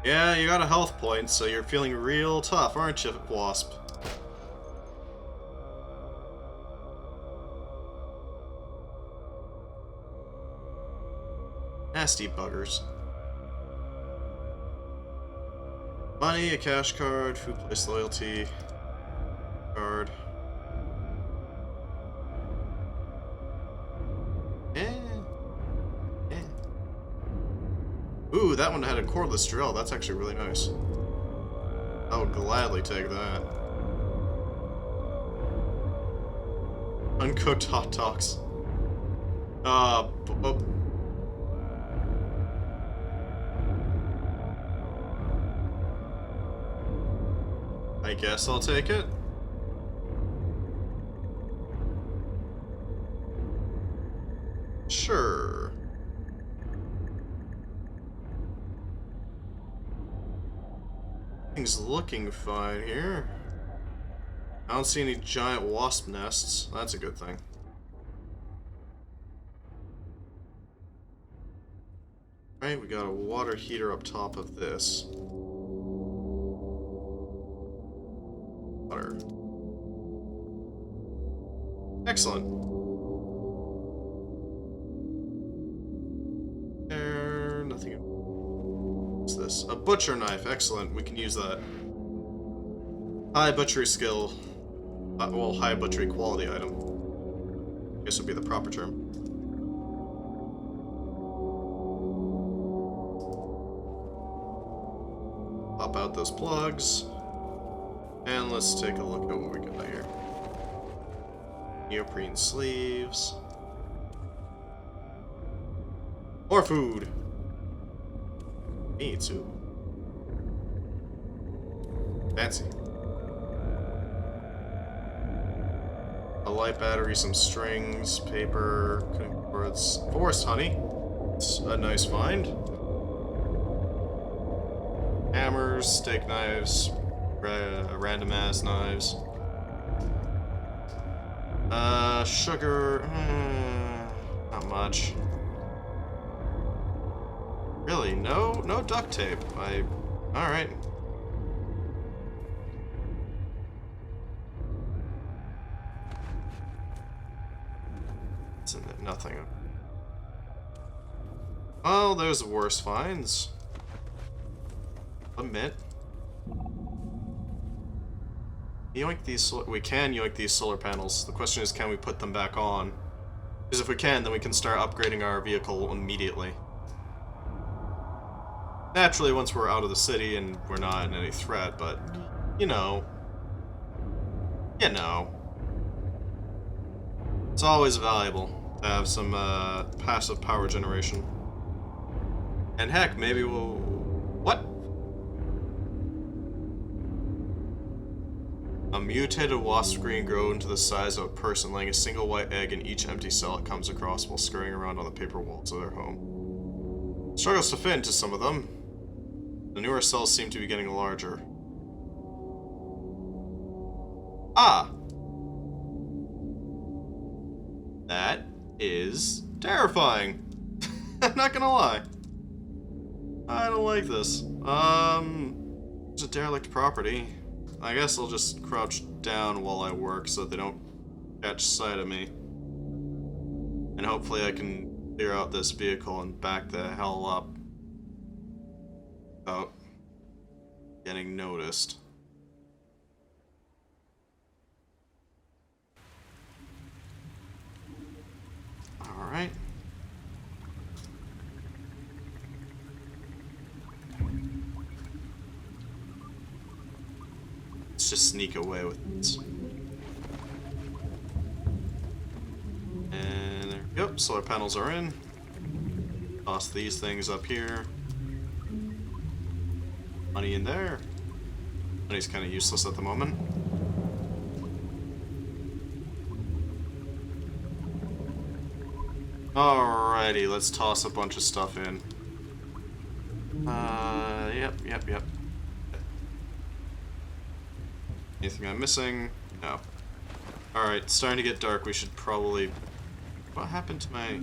Yeah, you got a health point, so you're feeling real tough, aren't you, Wasp? Nasty buggers. Money, a cash card, food place loyalty, card. shard. Ooh, that one had a cordless drill. That's actually really nice. I would gladly take that. Uncooked hot dogs. I guess I'll take it. Sure. Things looking fine here. I don't see any giant wasp nests. That's a good thing. Right, we got a water heater up top of this. Water. Excellent. There, nothing. What's this? A butcher knife. Excellent. We can use that. High butchery skill. Well, high butchery quality item. I guess would be the proper term. Pop out those plugs. And let's take a look at what we got here. Neoprene sleeves. More food. Me too. Fancy. A light battery, some strings, paper, cutting boards, forest honey. It's a nice find. Hammers, steak knives, random ass knives. Sugar, not much. Really, no duct tape. Alright. Nothing. Well, there's worse finds. Admit. Yoink these. We can yoink these solar panels. The question is, can we put them back on? Because if we can, then we can start upgrading our vehicle immediately. Naturally, once we're out of the city and we're not in any threat, but you know. It's always valuable to have some passive power generation. And heck, maybe we'll... What? A mutated wasp screen grow into the size of a person, laying a single white egg in each empty cell it comes across while scurrying around on the paper walls of their home. Struggles to fit into some of them. The newer cells seem to be getting larger. Ah! That is terrifying. I'm not gonna lie. I don't like this. It's a derelict property. I guess I'll just crouch down while I work so that they don't catch sight of me. And hopefully I can clear out this vehicle and back the hell up without getting noticed. Alright. Let's just sneak away with this. And there we go. Solar panels are in. Toss these things up here. Money in there. Money's kind of useless at the moment. Alrighty, let's toss a bunch of stuff in. Yep. Anything I'm missing? No. Alright, it's starting to get dark. We should probably... What happened to my...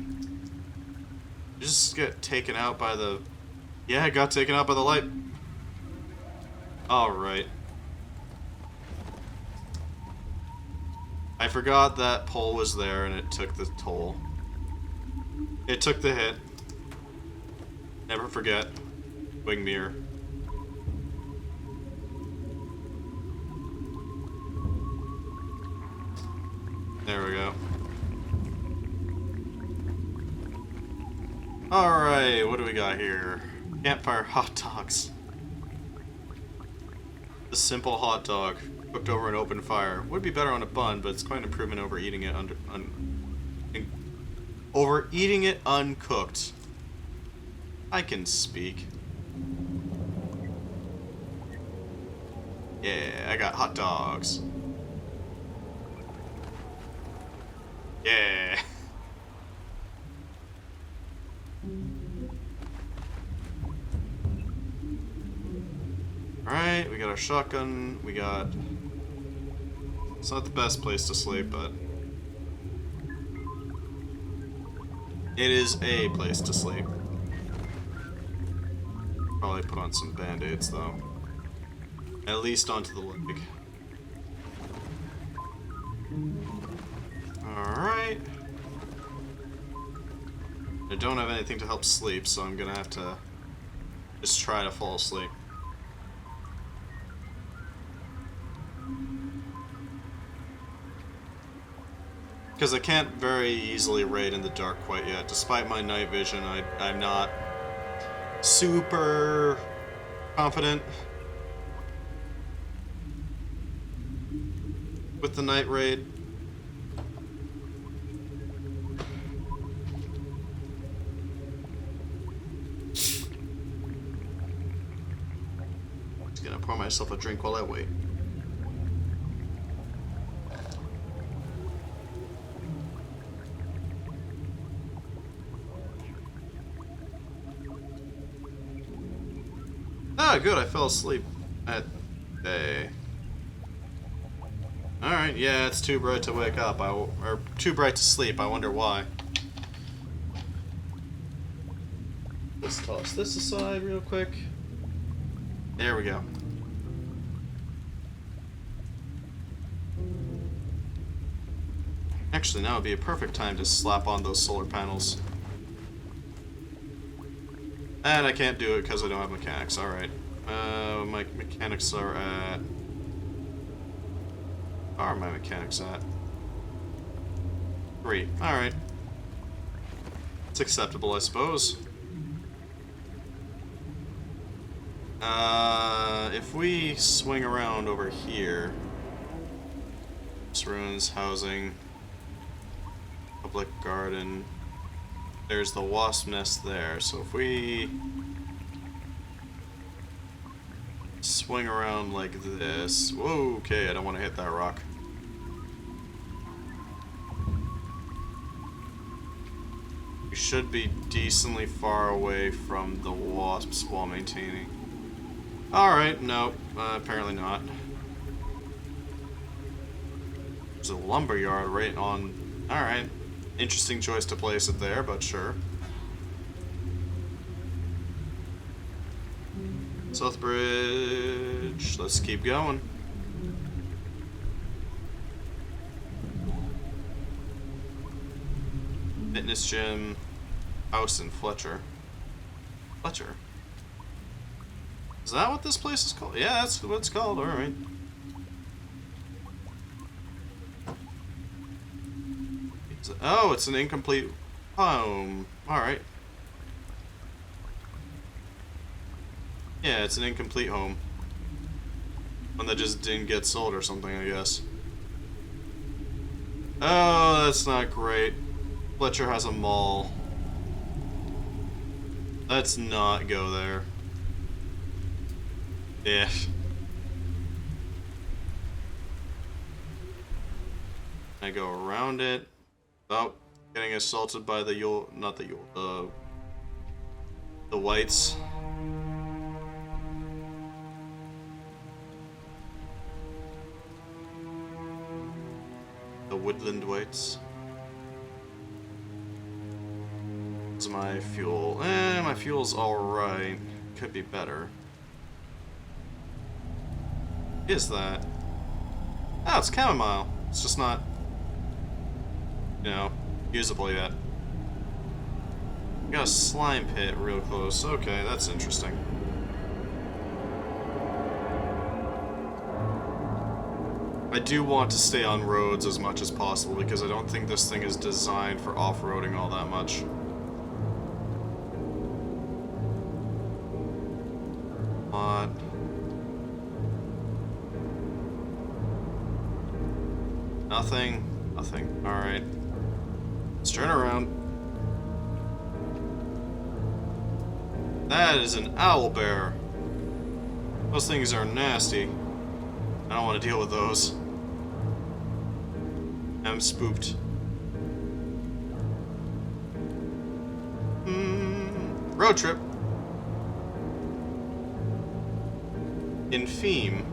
Just get taken out by the... Yeah, I got taken out by the light. Alright. I forgot that pole was there and it took the toll. It took the hit. Never forget. Wing mirror. There we go. Alright, what do we got here? Campfire hot dogs. A simple hot dog, cooked over an open fire. Would be better on a bun, but it's quite an improvement over eating it uncooked. I can speak. Yeah, I got hot dogs. Yeah. Alright, we got our shotgun, we got... It's not the best place to sleep, but... It is a place to sleep. Probably put on some band-aids, though. At least onto the leg. Alright. I don't have anything to help sleep, so I'm gonna have to just try to fall asleep. Because I can't very easily raid in the dark quite yet. Despite my night vision, I'm not super confident with the night raid. Just gonna pour myself a drink while I wait. Ah, good, I fell asleep at day. Alright, yeah, it's too bright to wake up, or too bright to sleep, I wonder why. Let's toss this aside real quick. There we go. Actually, now would be a perfect time to slap on those solar panels. And I can't do it because I don't have mechanics. Alright. My mechanics are at... Where are my mechanics at? 3. Alright. It's acceptable, I suppose. If we swing around over here... Ruins, housing... Public garden... There's the wasp nest there, so if we swing around like this... Whoa, okay, I don't want to hit that rock. We should be decently far away from the wasps while maintaining. Alright, no, apparently not. There's a lumberyard right on... Alright. Interesting choice to place it there, but sure. South Bridge. Let's keep going. Fitness gym. House in Fletcher. Fletcher? Is that what this place is called? Yeah, that's what it's called, alright. Oh, it's an incomplete home. Alright. Yeah, it's an incomplete home. One that just didn't get sold or something, I guess. Oh, that's not great. Fletcher has a mall. Let's not go there. Yeah. I go around it. Oh, getting assaulted by the Yule, not the Yule, the whites. The woodland whites. What's my fuel? My fuel's alright. Could be better. What is that? Oh, it's chamomile. It's just not, you know, usable yet. Got a slime pit real close. Okay, that's interesting. I do want to stay on roads as much as possible because I don't think this thing is designed for off-roading all that much. What? Nothing. Nothing. Alright. Let's turn around. That is an owl bear. Those things are nasty. I don't want to deal with those. I'm spooked. Road trip. Infeme.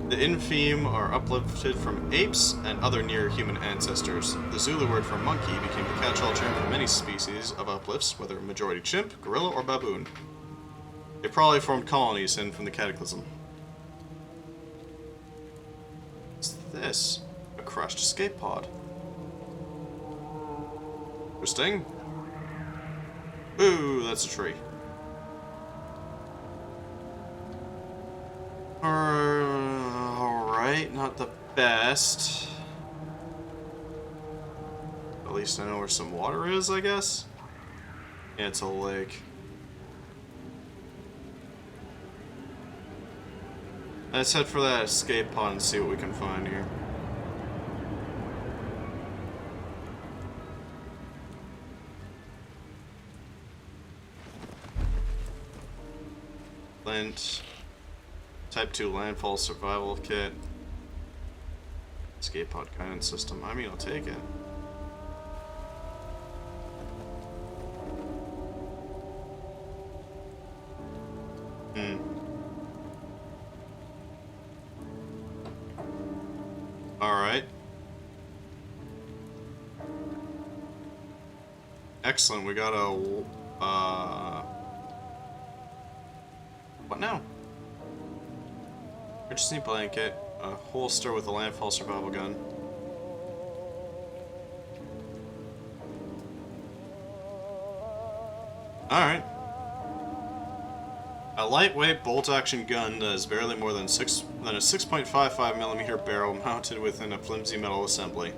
The Infeme are uplifted from apes and other near-human ancestors. The Zulu word for monkey became the catch-all term for many species of uplifts, whether majority chimp, gorilla, or baboon. They probably formed colonies in from the Cataclysm. What's this? A crushed escape pod. Interesting. Ooh, that's a tree. Alright, not the best. At least I know where some water is, I guess. Yeah, it's a lake. Let's head for that escape pod and see what we can find here. Flint. Type 2 landfall survival kit. Escape pod guidance system. I mean, I'll take it. Alright. Excellent, we got a... what now? Emergency blanket, a holster with a landfall survival gun. Alright. A lightweight bolt-action gun that is barely more than a 6.55mm barrel mounted within a flimsy metal assembly.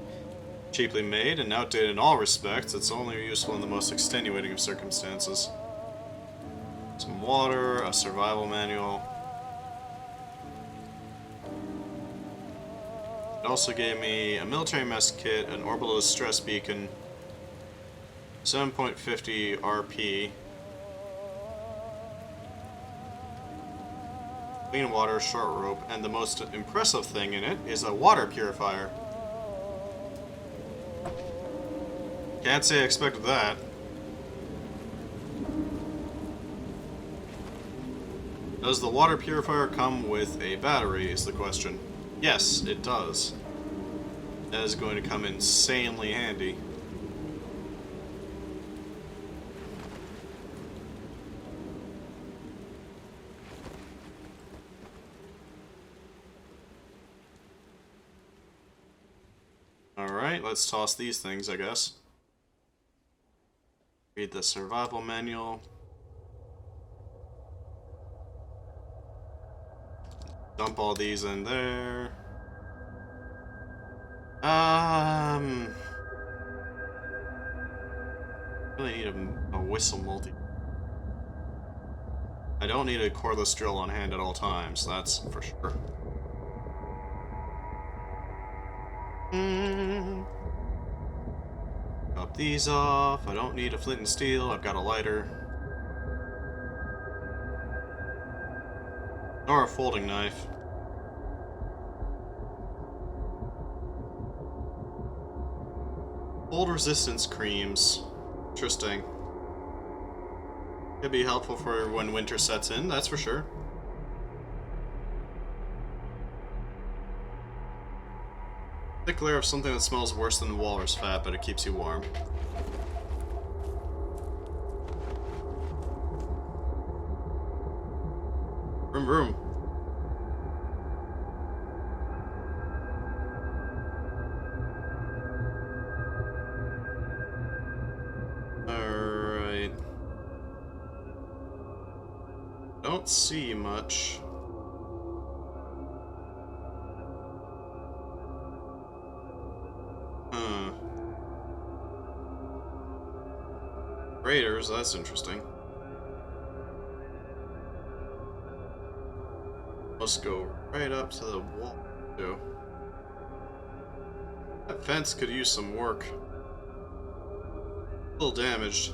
Cheaply made and outdated in all respects, it's only useful in the most extenuating of circumstances. Some water, a survival manual. It also gave me a military mess kit, an orbital distress beacon, 7.50 RP, clean water, short rope, and the most impressive thing in it is a water purifier. Can't say I expected that. Does the water purifier come with a battery, is the question. Yes, it does. That is going to come insanely handy. Alright, let's toss these things, I guess. Read the survival manual. Dump all these in there. Really need a whistle multi. I don't need a cordless drill on hand at all times, that's for sure. Chop these off. I don't need a flint and steel. I've got a lighter. Or a folding knife. Cold resistance creams. Interesting. Could be helpful for when winter sets in, that's for sure. Thick layer of something that smells worse than walrus fat, but it keeps you warm. Vroom vroom. Alright. Don't see much. Raiders, that's interesting. Let's go right up to the wall, too. That fence could use some work. A little damaged.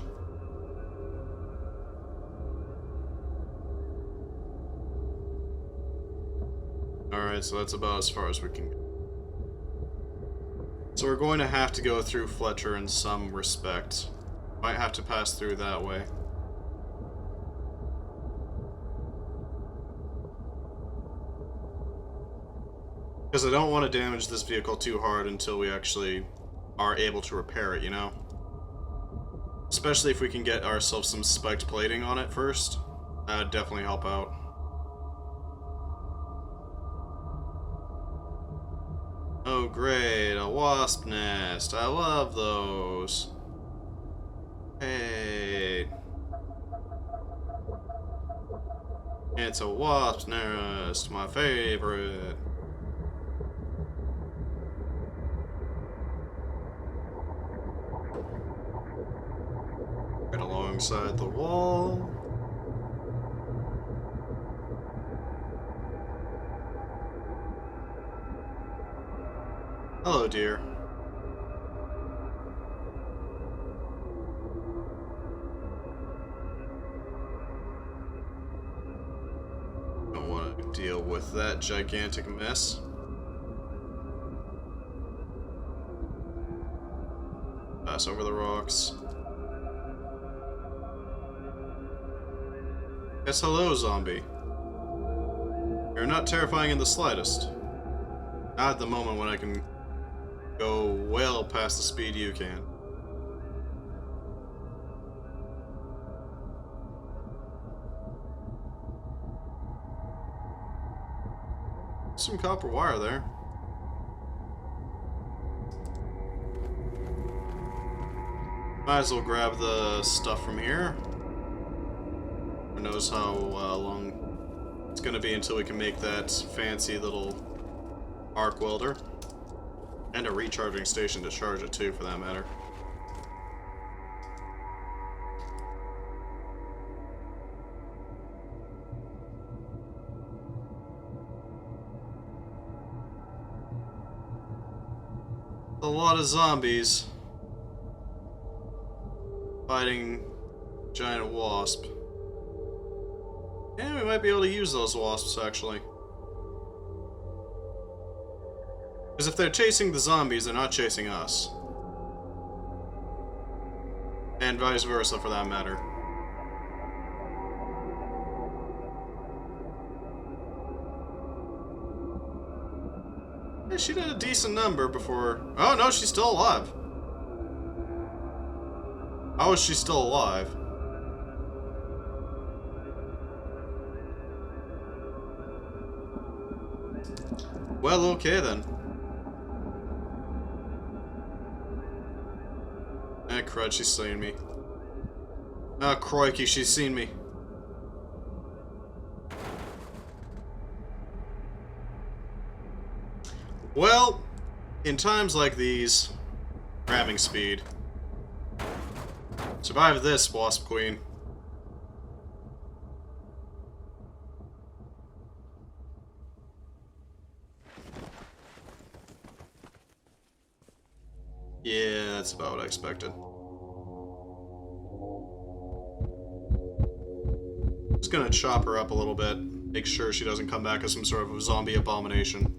Alright, so that's about as far as we can go. So we're going to have to go through Fletcher in some respect. Might have to pass through that way. Because I don't want to damage this vehicle too hard until we actually are able to repair it, you know? Especially if we can get ourselves some spiked plating on it first. That would definitely help out. Oh great, a wasp nest. I love those. Hey. It's a wasp nest, my favorite. Right alongside the wall. Hello, dear. Don't want to deal with that gigantic mess. Pass over the rocks. Yes, hello, zombie. You're not terrifying in the slightest. Not at the moment when I can go well past the speed you can. Some copper wire there. Might as well grab the stuff from here. Who knows how long it's gonna be until we can make that fancy little arc welder. And a recharging station to charge it too, for that matter. A lot of zombies fighting giant wasp. Yeah, we might be able to use those wasps actually. Because if they're chasing the zombies, they're not chasing us. And vice versa, for that matter. Yeah, she did a decent number before... Oh, no, she's still alive. How is she still alive? Well, okay then. Ah, crud, she's seen me. Ah, crikey, she's seen me. Well, in times like these, grabbing speed. Survive this, Wasp Queen. Yeah, that's about what I expected. Just gonna chop her up a little bit, make sure she doesn't come back as some sort of zombie abomination.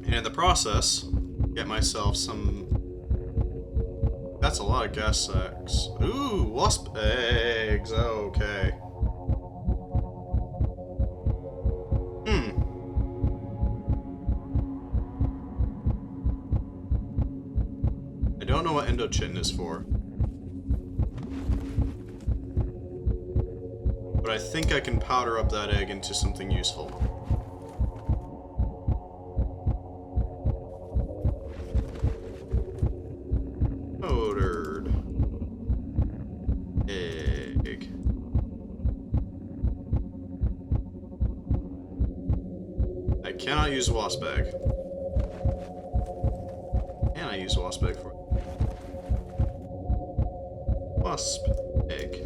And in the process, get myself some... That's a lot of gas sacks. Ooh, wasp eggs, okay. I don't know what endochitin is for. But I think I can powder up that egg into something useful. Powdered egg. I cannot use wasp egg. Can I use wasp egg for it? wasp egg.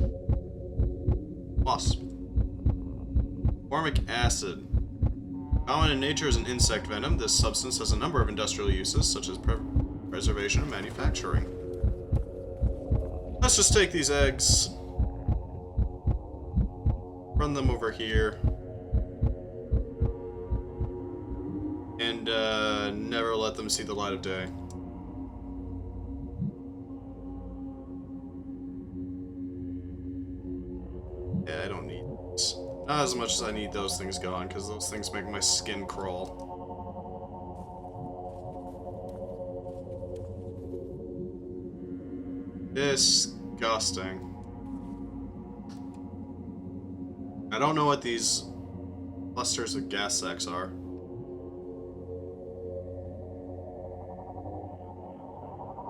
Wasp. Formic acid. Common in nature as an insect venom, this substance has a number of industrial uses, such as preservation and manufacturing. Let's just take these eggs, run them over here, and never let them see the light of day. Yeah, I don't need these. Not as much as I need those things gone, because those things make my skin crawl. Disgusting. I don't know what these clusters of gas sacs are.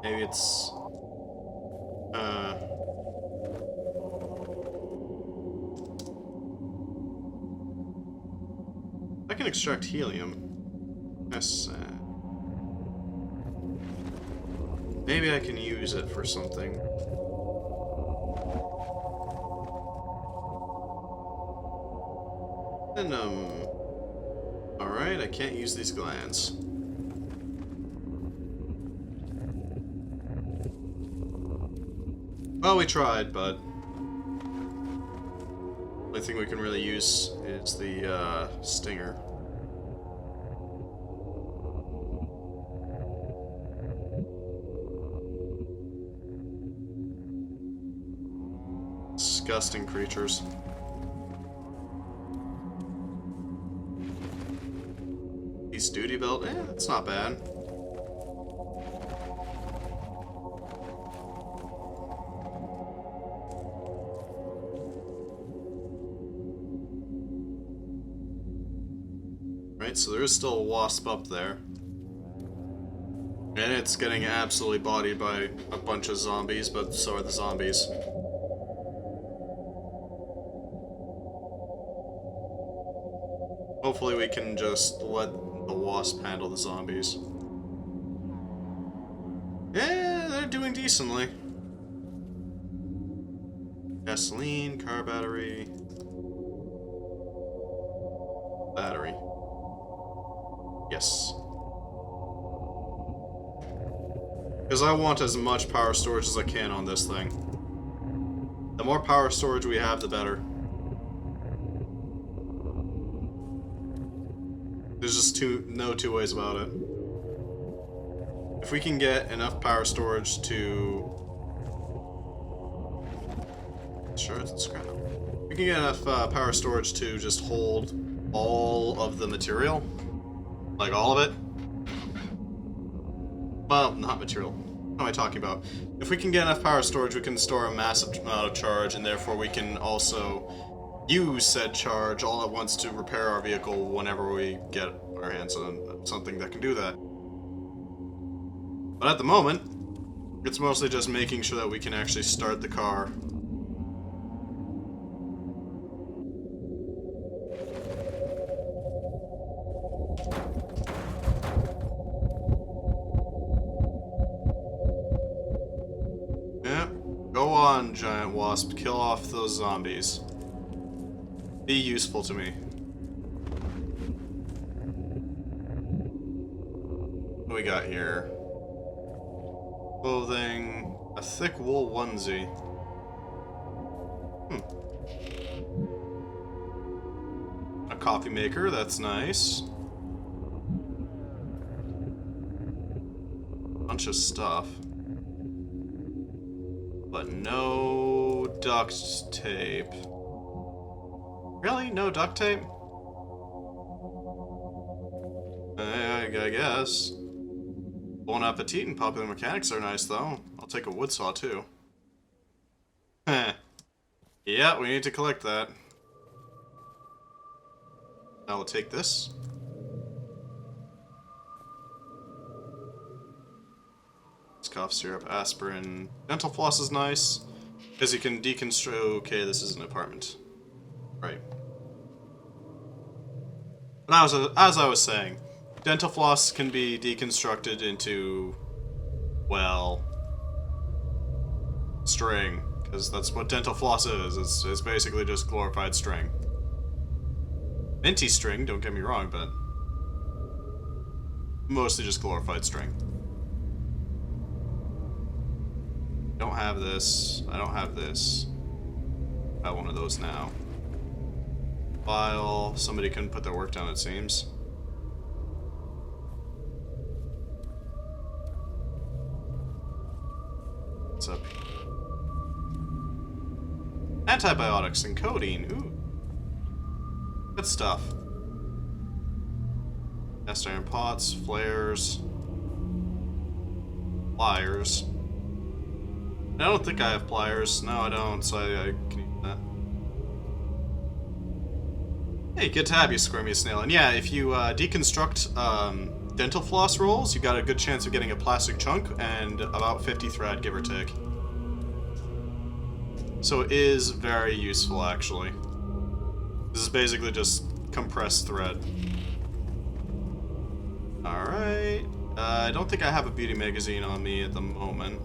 Maybe it's... I can extract helium. That's sad. Maybe I can use it for something. Venom. Alright, I can't use these glands. Well, we tried, but... the only thing we can really use is the, stinger. Disgusting creatures. Peace duty belt, that's not bad. Right, so there is still a wasp up there. And it's getting absolutely bodied by a bunch of zombies, but so are the zombies. Hopefully we can just let the wasp handle the zombies. Yeah, they're doing decently. Gasoline, car battery. Battery. Yes. Because I want as much power storage as I can on this thing. The more power storage we have, the better. There's just no two ways about it. If we can get enough power storage to... Sure, it's a scrap. We can get enough power storage to just hold all of the material. Like all of it. Well, not material. What am I talking about? If we can get enough power storage, we can store a massive amount of charge, and therefore we can also use said charge all at once to repair our vehicle whenever we get our hands on something that can do that. But at the moment, it's mostly just making sure that we can actually start the car. Yeah, go on, giant wasp, kill off those zombies. Be useful to me. What do we got here? Clothing, a thick wool onesie. A coffee maker, that's nice. Bunch of stuff. But no duct tape. Really? No duct tape? I guess. Bon appetit and popular mechanics are nice, though. I'll take a wood saw, too. Heh. Yeah, we need to collect that. I will take this. It's cough syrup, aspirin. Dental floss is nice, because you can deconstruct... Okay, this is an apartment. Right. But as I was saying, dental floss can be deconstructed into, well, string. Because that's what dental floss is. It's basically just glorified string. Minty string, don't get me wrong, but mostly just glorified string. Don't have this. I don't have this. I have one of those now. File. Somebody couldn't put their work down, it seems. What's up? Antibiotics and codeine. Ooh. Good stuff. Cast iron pots, flares, pliers. I don't think I have pliers. No, I don't, so I can use that. Hey, good to have you, Squirmy Snail. And yeah, if you deconstruct dental floss rolls, you got a good chance of getting a plastic chunk and about 50 thread, give or take. So it is very useful, actually. This is basically just compressed thread. Alright. I don't think I have a beauty magazine on me at the moment.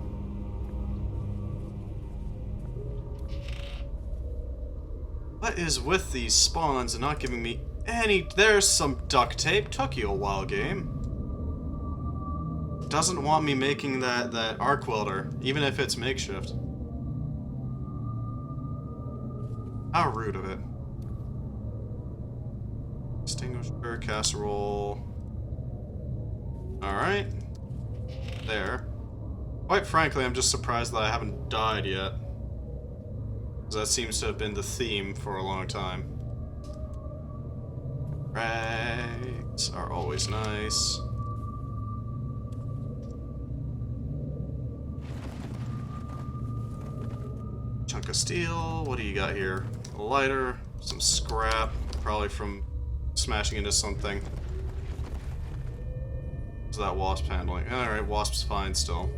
What is with these spawns and not giving me any... There's some duct tape. Took you a while, game. Doesn't want me making that arc welder, even if it's makeshift. How rude of it. Extinguisher, casserole. Alright. There. Quite frankly, I'm just surprised that I haven't died yet. Because that seems to have been the theme for a long time. Rags are always nice. Chunk of steel. What do you got here? A lighter, some scrap, probably from smashing into something. What's that wasp handling? Alright, wasp's fine still.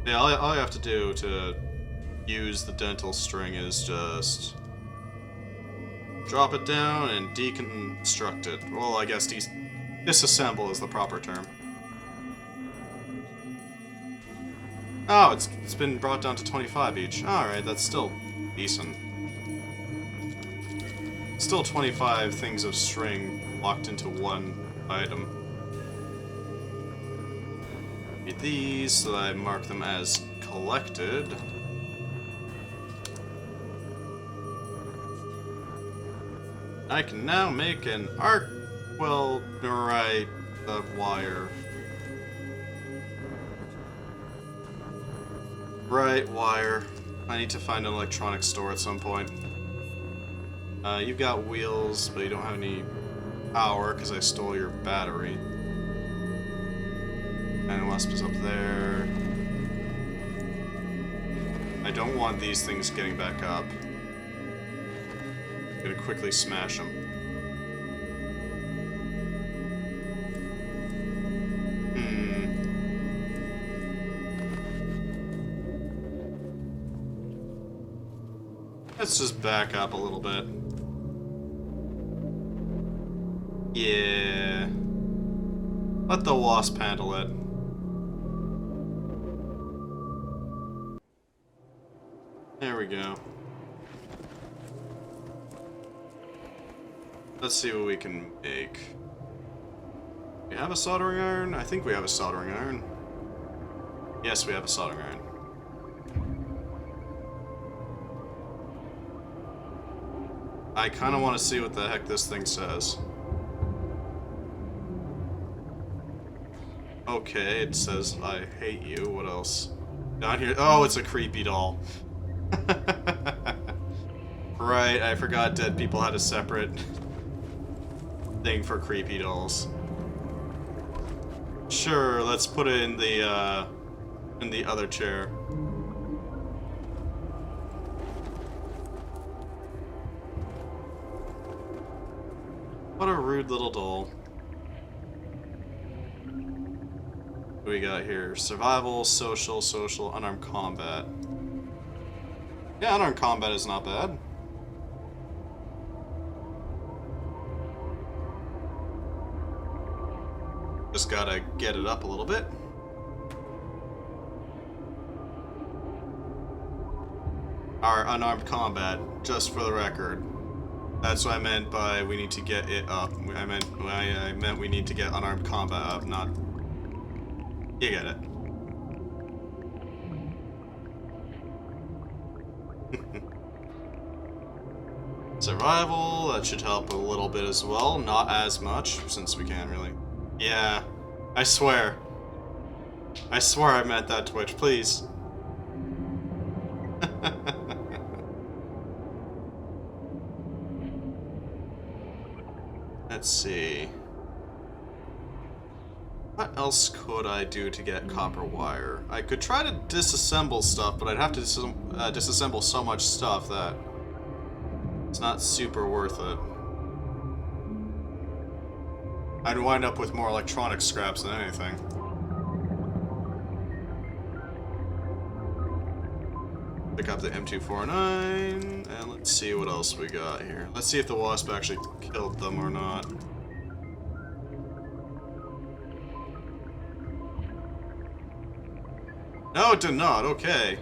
Yeah, all you have to do to use the dental string is just drop it down and deconstruct it. Well, I guess disassemble is the proper term. Oh, it's been brought down to 25 each. Alright, that's still decent. Still 25 things of string locked into one item. Need these so that I mark them as collected. I can now make an arc welderite of wire. Right, wire. I need to find an electronics store at some point. You've got wheels, but you don't have any power because I stole your battery. And wasp is up there. I don't want these things getting back up. I'm gonna quickly smash them. Let's just back up a little bit. Yeah. Let the wasp handle it. There we go. Let's see what we can make. We have a soldering iron? I think we have a soldering iron. Yes, we have a soldering iron. I kind of want to see what the heck this thing says. Okay, it says, I hate you. What else? Down here. Oh, it's a creepy doll. Right, I forgot dead people had a separate thing for creepy dolls. Sure, let's put it in the other chair. What a rude little doll. What do we got here? Survival, social, unarmed combat. Yeah, unarmed combat is not bad. Just gotta get it up a little bit. our unarmed combat, just for the record. That's what I meant by we need to get it up. I meant we need to get unarmed combat up, not... You get it. Survival, that should help a little bit as well. Not as much, since we can't really... Yeah, I swear. I swear I meant that, Twitch, please. Let's see. What else could I do to get copper wire? I could try to disassemble stuff, but I'd have to disassemble so much stuff that it's not super worth it. I'd wind up with more electronic scraps than anything. Pick up the M249, and let's see what else we got here. Let's see if the wasp actually killed them or not. No, it did not. Okay.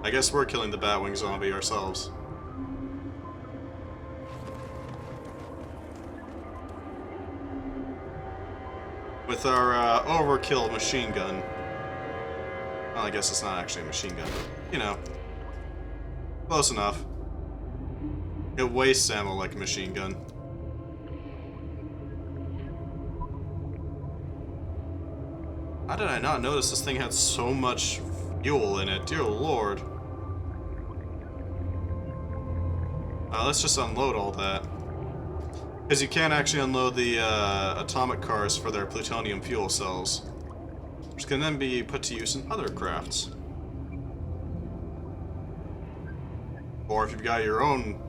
I guess we're killing the Batwing zombie ourselves. With our overkill machine gun. Well, I guess it's not actually a machine gun, but, you know. Close enough. It wastes ammo like a machine gun. How did I not notice this thing had so much fuel in it? Dear Lord. Let's just unload all that. Because you can't actually unload the atomic cars for their plutonium fuel cells, which can then be put to use in other crafts. Or if you've got your own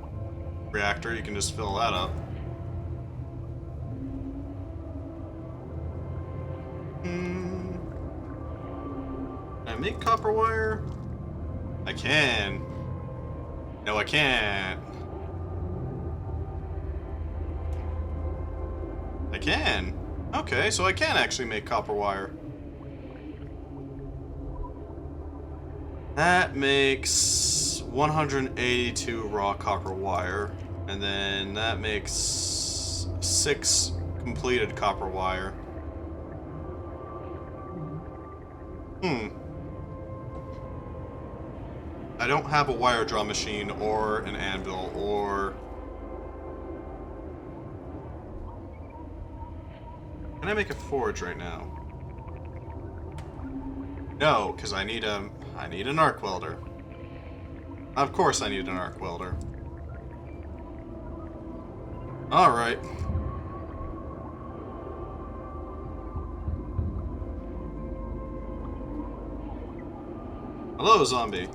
reactor, you can just fill that up. Can I make copper wire? I can. No, I can't. I can. Okay, so I can actually make copper wire. That makes 182 raw copper wire, and then that makes 6 completed copper wire. I don't have a wire draw machine or an anvil or... Can I make a forge right now? No, because I need an arc welder. Of course I need an arc welder. Alright. Hello, zombie.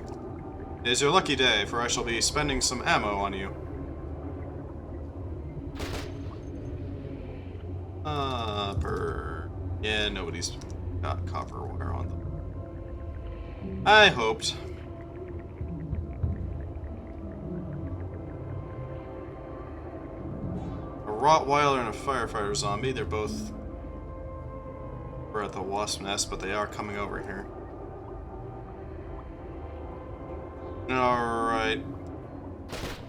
It is your lucky day, for I shall be spending some ammo on you. Yeah, nobody's got copper wire on them. I hoped. A Rottweiler and a firefighter zombie, they're both... We're at the wasp nest, but they are coming over here. Alright.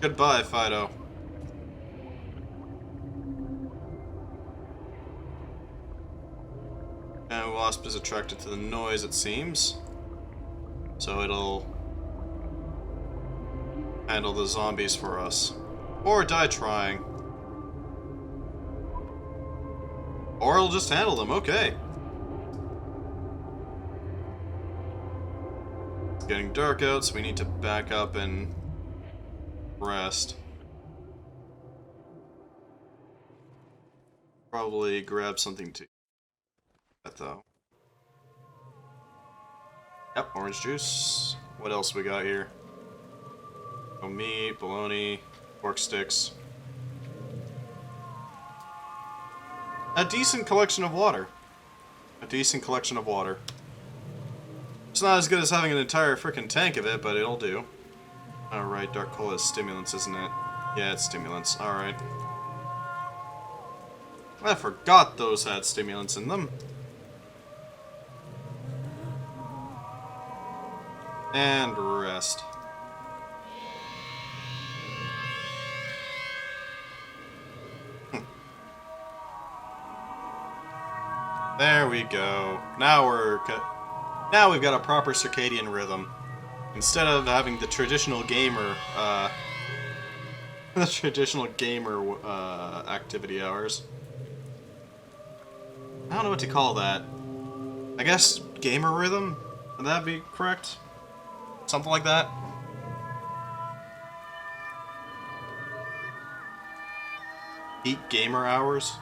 Goodbye, Fido. And wasp is attracted to the noise, it seems. So it'll handle the zombies for us. Or die trying. Or it'll just handle them, okay. It's getting dark out, so we need to back up and rest. Probably grab something to eat, though. Yep, orange juice. What else we got here? Oh, meat, bologna, pork sticks. A decent collection of water. A decent collection of water. It's not as good as having an entire frickin' tank of it, but it'll do. Alright, dark cola is stimulants, isn't it? Yeah, it's stimulants. Alright. I forgot those had stimulants in them. And rest. There we go. Now we've got a proper circadian rhythm. Instead of having the traditional gamer, activity hours. I don't know what to call that. I guess gamer rhythm? Would that be correct? Something like that? Peak gamer hours?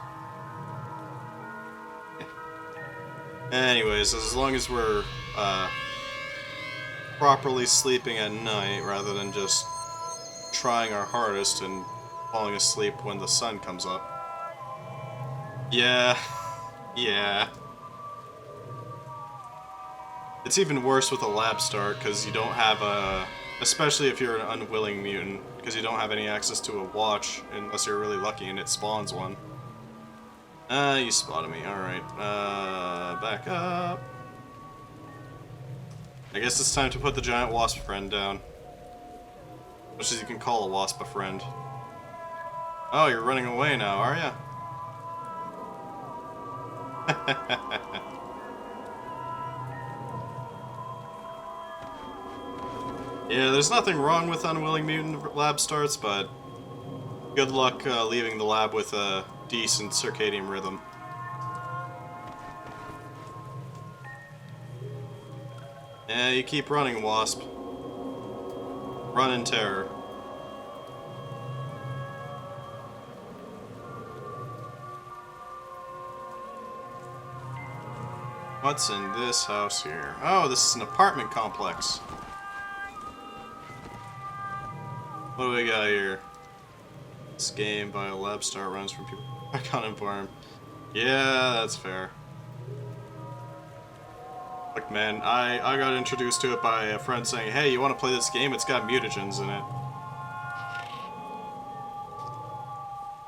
Anyways, as long as we're properly sleeping at night rather than just trying our hardest and falling asleep when the sun comes up. Yeah. Yeah. It's even worse with a lab start because you don't have a... Especially if you're an unwilling mutant, because you don't have any access to a watch unless you're really lucky and it spawns one. You spotted me. Alright. Back up. I guess it's time to put the giant wasp friend down. Which is you can call a wasp a friend. Oh, you're running away now, are ya? Yeah, there's nothing wrong with unwilling mutant lab starts, but good luck leaving the lab with a decent circadian rhythm. Yeah, you keep running, Wasp. Run in terror. What's in this house here? Oh, this is an apartment complex. What do we got here? This game by a lab star runs from people back on farm. Yeah, that's fair. Look, man, I got introduced to it by a friend saying, hey, you want to play this game? It's got mutagens in it.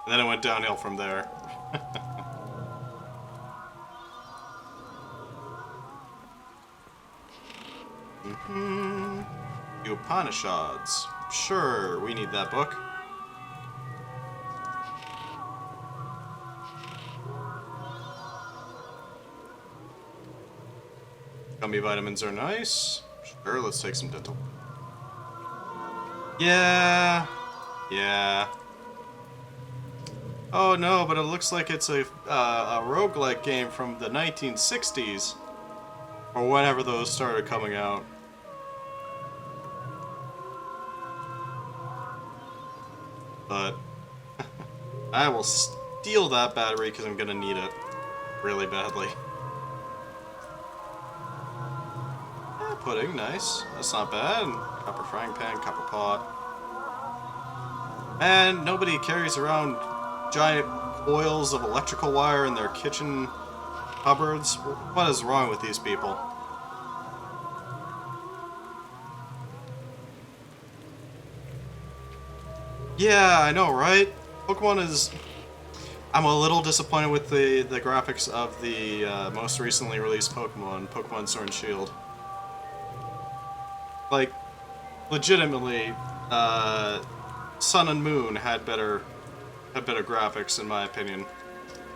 And then it went downhill from there. The Upanishads. Sure, we need that book. Gummy vitamins are nice. Sure, let's take some dental. Yeah. Yeah. Oh no, but it looks like it's a roguelike game from the 1960s. Or whenever those started coming out. But I will steal that battery because I'm gonna need it really badly. Pudding, nice. That's not bad. Copper frying pan, copper pot. And nobody carries around giant coils of electrical wire in their kitchen cupboards. What is wrong with these people? Yeah, I know, right? Pokemon is... I'm a little disappointed with the graphics of the most recently released Pokemon Sword and Shield. Like, legitimately, Sun and Moon had better graphics in my opinion,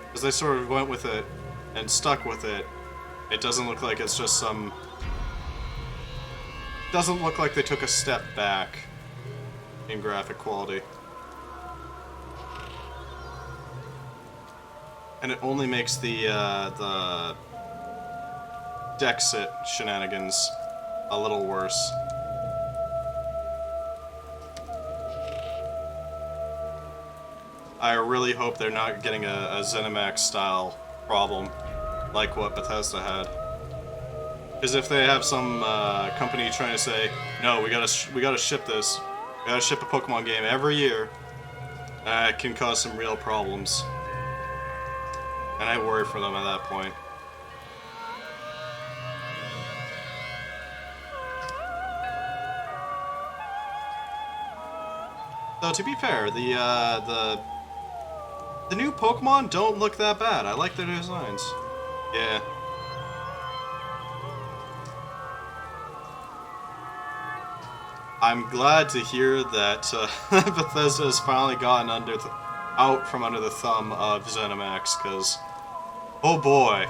because they sort of went with it and stuck with it. It doesn't look like it's just some. Doesn't look like they took a step back in graphic quality, and it only makes the Dexit shenanigans a little worse. I really hope they're not getting a ZeniMax style problem like what Bethesda had. Because if they have some company trying to say, no, we gotta ship this, we gotta ship a Pokemon game every year, it can cause some real problems. And I worry for them at that point. Though to be fair, the new Pokemon don't look that bad. I like their designs. Yeah. I'm glad to hear that Bethesda has finally gotten out from under the thumb of ZeniMax, because, oh boy,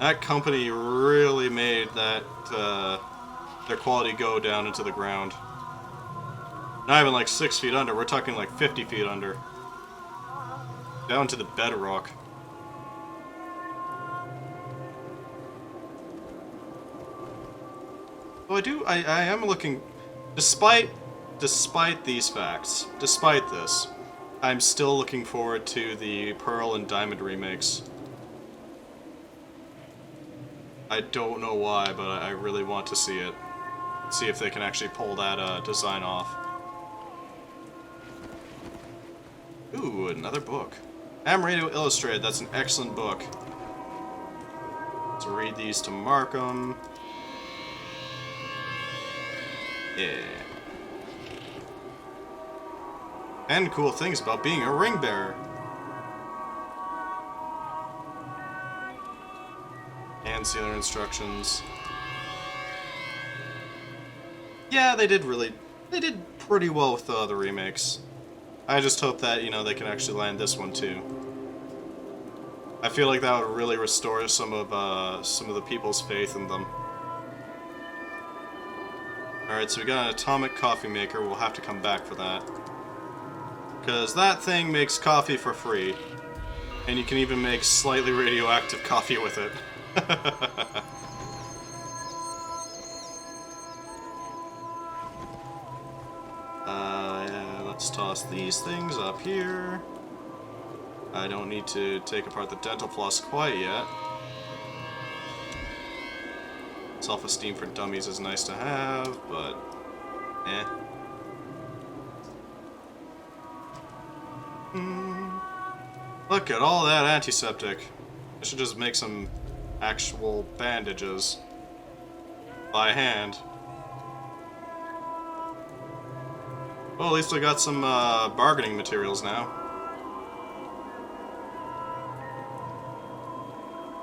that company really made that their quality go down into the ground. Not even like 6 feet under, we're talking like 50 feet under. Down to the bedrock. Oh, I am looking, despite these facts, despite this, I'm still looking forward to the Pearl and Diamond remakes. I don't know why, but I really want to see it. See if they can actually pull that design off. Ooh, another book. Ham Radio Illustrated, that's an excellent book. Let's read these to Markham. Yeah. And cool things about being a ring bearer. And sealer instructions. Yeah, they did pretty well with the other remakes. I just hope that, you know, they can actually land this one too. I feel like that would really restore some of the people's faith in them. Alright, so we got an atomic coffee maker. We'll have to come back for that. Because that thing makes coffee for free. And you can even make slightly radioactive coffee with it. Yeah, let's toss these things up here. I don't need to take apart the dental floss quite yet. Self-esteem for dummies is nice to have, but eh. Look at all that antiseptic. I should just make some actual bandages by hand. Well, at least we got some bargaining materials now.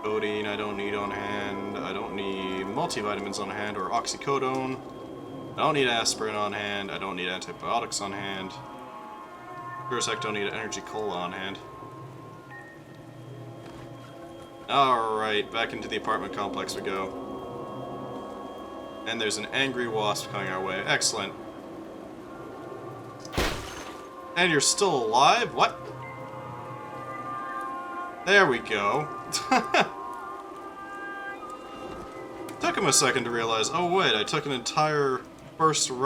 Codeine I don't need on hand. I don't need multivitamins on hand or oxycodone. I don't need aspirin on hand. I don't need antibiotics on hand. Sure don't need energy cola on hand. Alright, back into the apartment complex we go. And there's an angry wasp coming our way. Excellent. And you're still alive? What? There we go. Took him a second to realize, oh wait, I took an entire burst of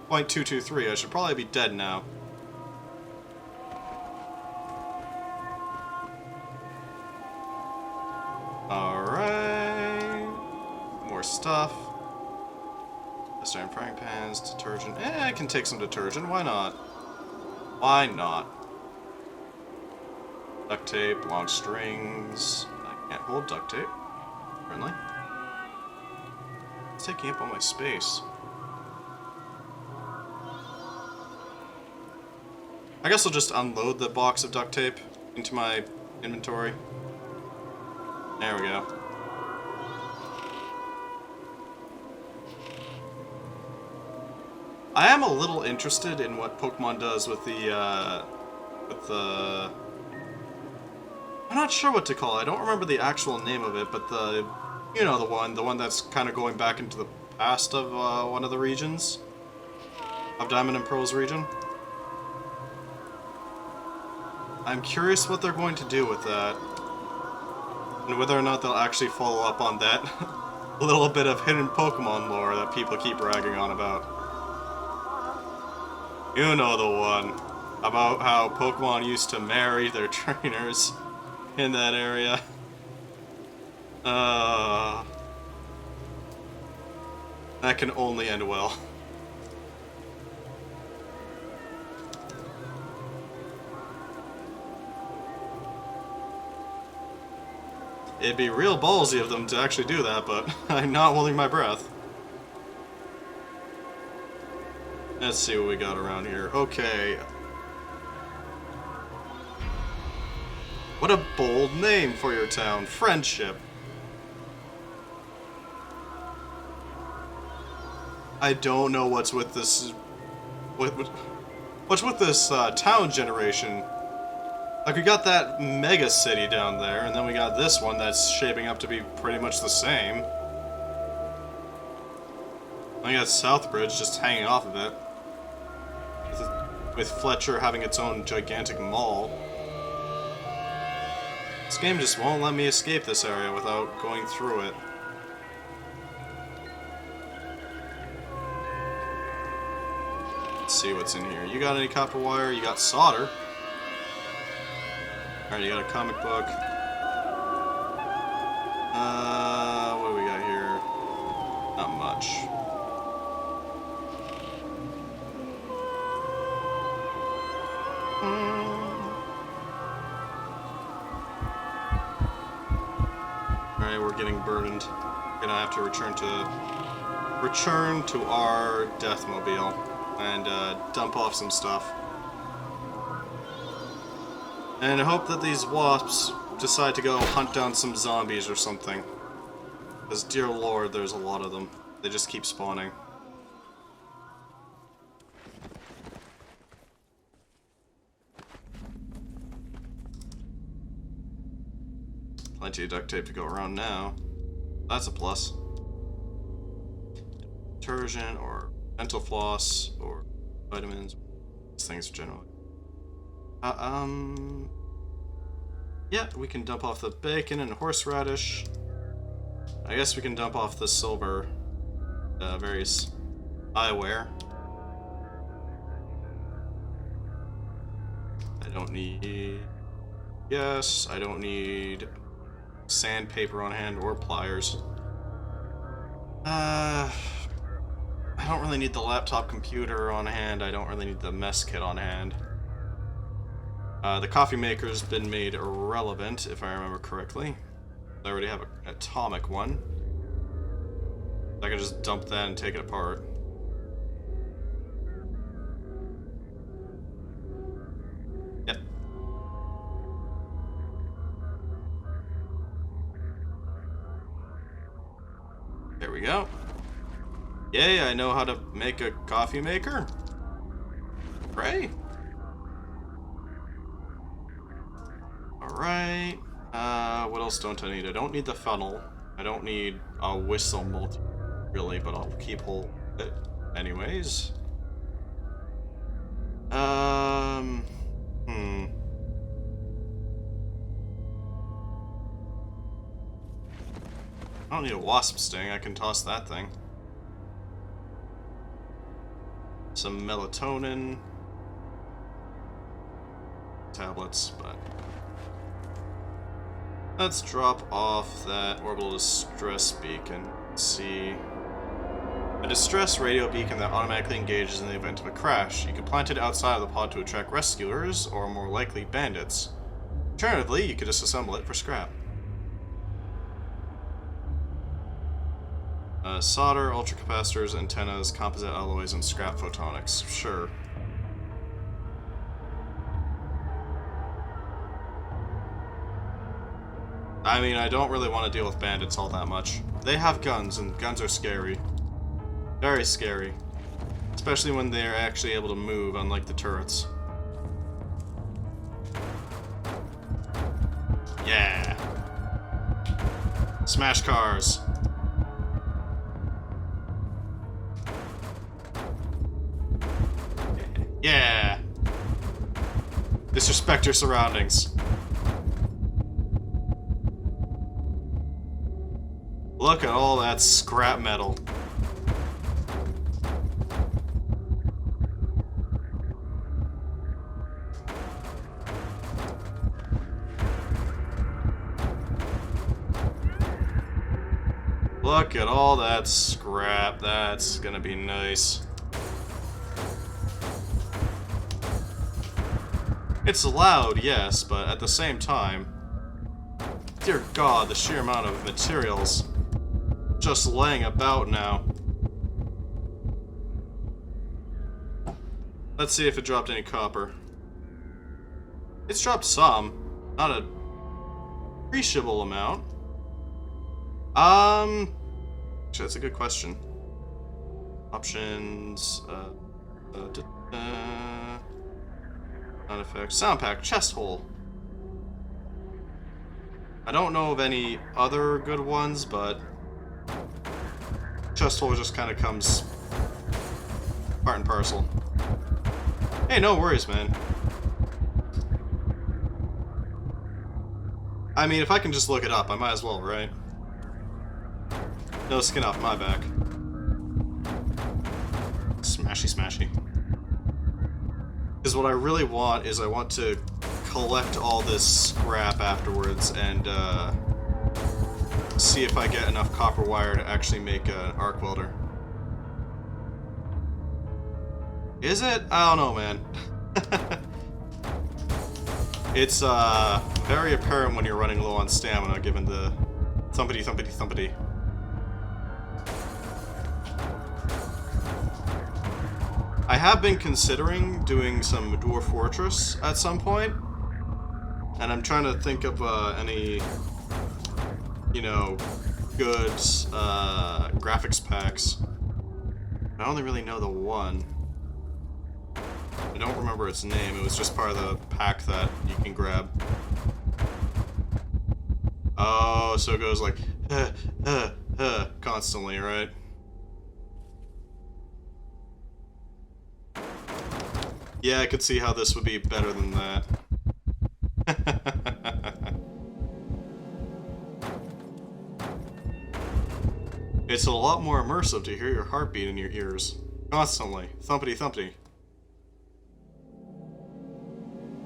.223. I should probably be dead now. Alright. More stuff. Iron frying pans, detergent. I can take some detergent. Why not? Why not? Duct tape, long strings. I can't hold duct tape. Apparently. It's taking up all my space. I guess I'll just unload the box of duct tape into my inventory. There we go. I am a little interested in what Pokemon does with the, I'm not sure what to call it. I don't remember the actual name of it, but you know, the one that's kind of going back into the past of, one of the regions. Of Diamond and Pearl's region. I'm curious what they're going to do with that. And whether or not they'll actually follow up on that little bit of hidden Pokemon lore that people keep bragging on about. You know the one. About how Pokemon used to marry their trainers in that area. That can only end well. It'd be real ballsy of them to actually do that, but I'm not holding my breath. Let's see what we got around here. Okay. What a bold name for your town. Friendship. I don't know what's with this. What's with this town generation? Like, we got that mega city down there, and then we got this one that's shaping up to be pretty much the same. I got Southbridge just hanging off of it. With Fletcher having its own gigantic mall. This game just won't let me escape this area without going through it. Let's see what's in here. You got any copper wire? You got solder. Alright, you got a comic book. What do we got here? Not much. Alright, we're getting burdened. We're gonna have to return to our deathmobile and dump off some stuff. And I hope that these wasps decide to go hunt down some zombies or something. Because, dear lord, there's a lot of them. They just keep spawning. Plenty of duct tape to go around now. That's a plus. Detergent, or dental floss, or vitamins. These things generally. Yeah, we can dump off the bacon and horseradish. I guess we can dump off the silver, various eyewear. I don't need... Yes, I don't need sandpaper on hand or pliers. I don't really need the laptop computer on hand. I don't really need the mess kit on hand. The coffee maker's been made irrelevant, if I remember correctly. I already have an atomic one. I can just dump that and take it apart. Yep. There we go. Yay, I know how to make a coffee maker. Hooray. Alright, what else don't I need? I don't need the funnel. I don't need a whistle multi, really, but I'll keep hold of it anyways. I don't need a wasp sting, I can toss that thing. Some melatonin. Tablets, but... Let's drop off that orbital distress beacon. Let's see. A distress radio beacon that automatically engages in the event of a crash. You can plant it outside of the pod to attract rescuers, or more likely, bandits. Alternatively, you could disassemble it for scrap. Solder, ultracapacitors, antennas, composite alloys, and scrap photonics. Sure. I mean, I don't really want to deal with bandits all that much. They have guns, and guns are scary. Very scary. Especially when they're actually able to move, unlike the turrets. Yeah! Smash cars! Yeah! Disrespect your surroundings. Look at all that scrap metal. Look at all that scrap. That's gonna be nice. It's loud, yes, but at the same time, dear God, the sheer amount of materials just laying about now. Let's see if it dropped any copper. It's dropped some, not a appreciable amount. Actually, that's a good question. Options. Sound effects. Sound pack. Chest hole. I don't know of any other good ones, but chest hole just kind of comes part and parcel. Hey, no worries, man. I mean, if I can just look it up, I might as well, right? No skin off my back. Smashy, smashy. Because what I really want is I want to collect all this scrap afterwards and see if I get enough copper wire to actually make an arc welder. Is it? I don't know, man. It's very apparent when you're running low on stamina, given the thumpity thumpity thumpity. I have been considering doing some Dwarf Fortress at some point, and I'm trying to think of any, you know, good graphics packs. I only really know the one. I don't remember its name. It was just part of the pack that you can grab. Oh, so it goes like constantly, right? Yeah, I could see how this would be better than that. It's a lot more immersive to hear your heartbeat in your ears. Constantly. Thumpity thumpity.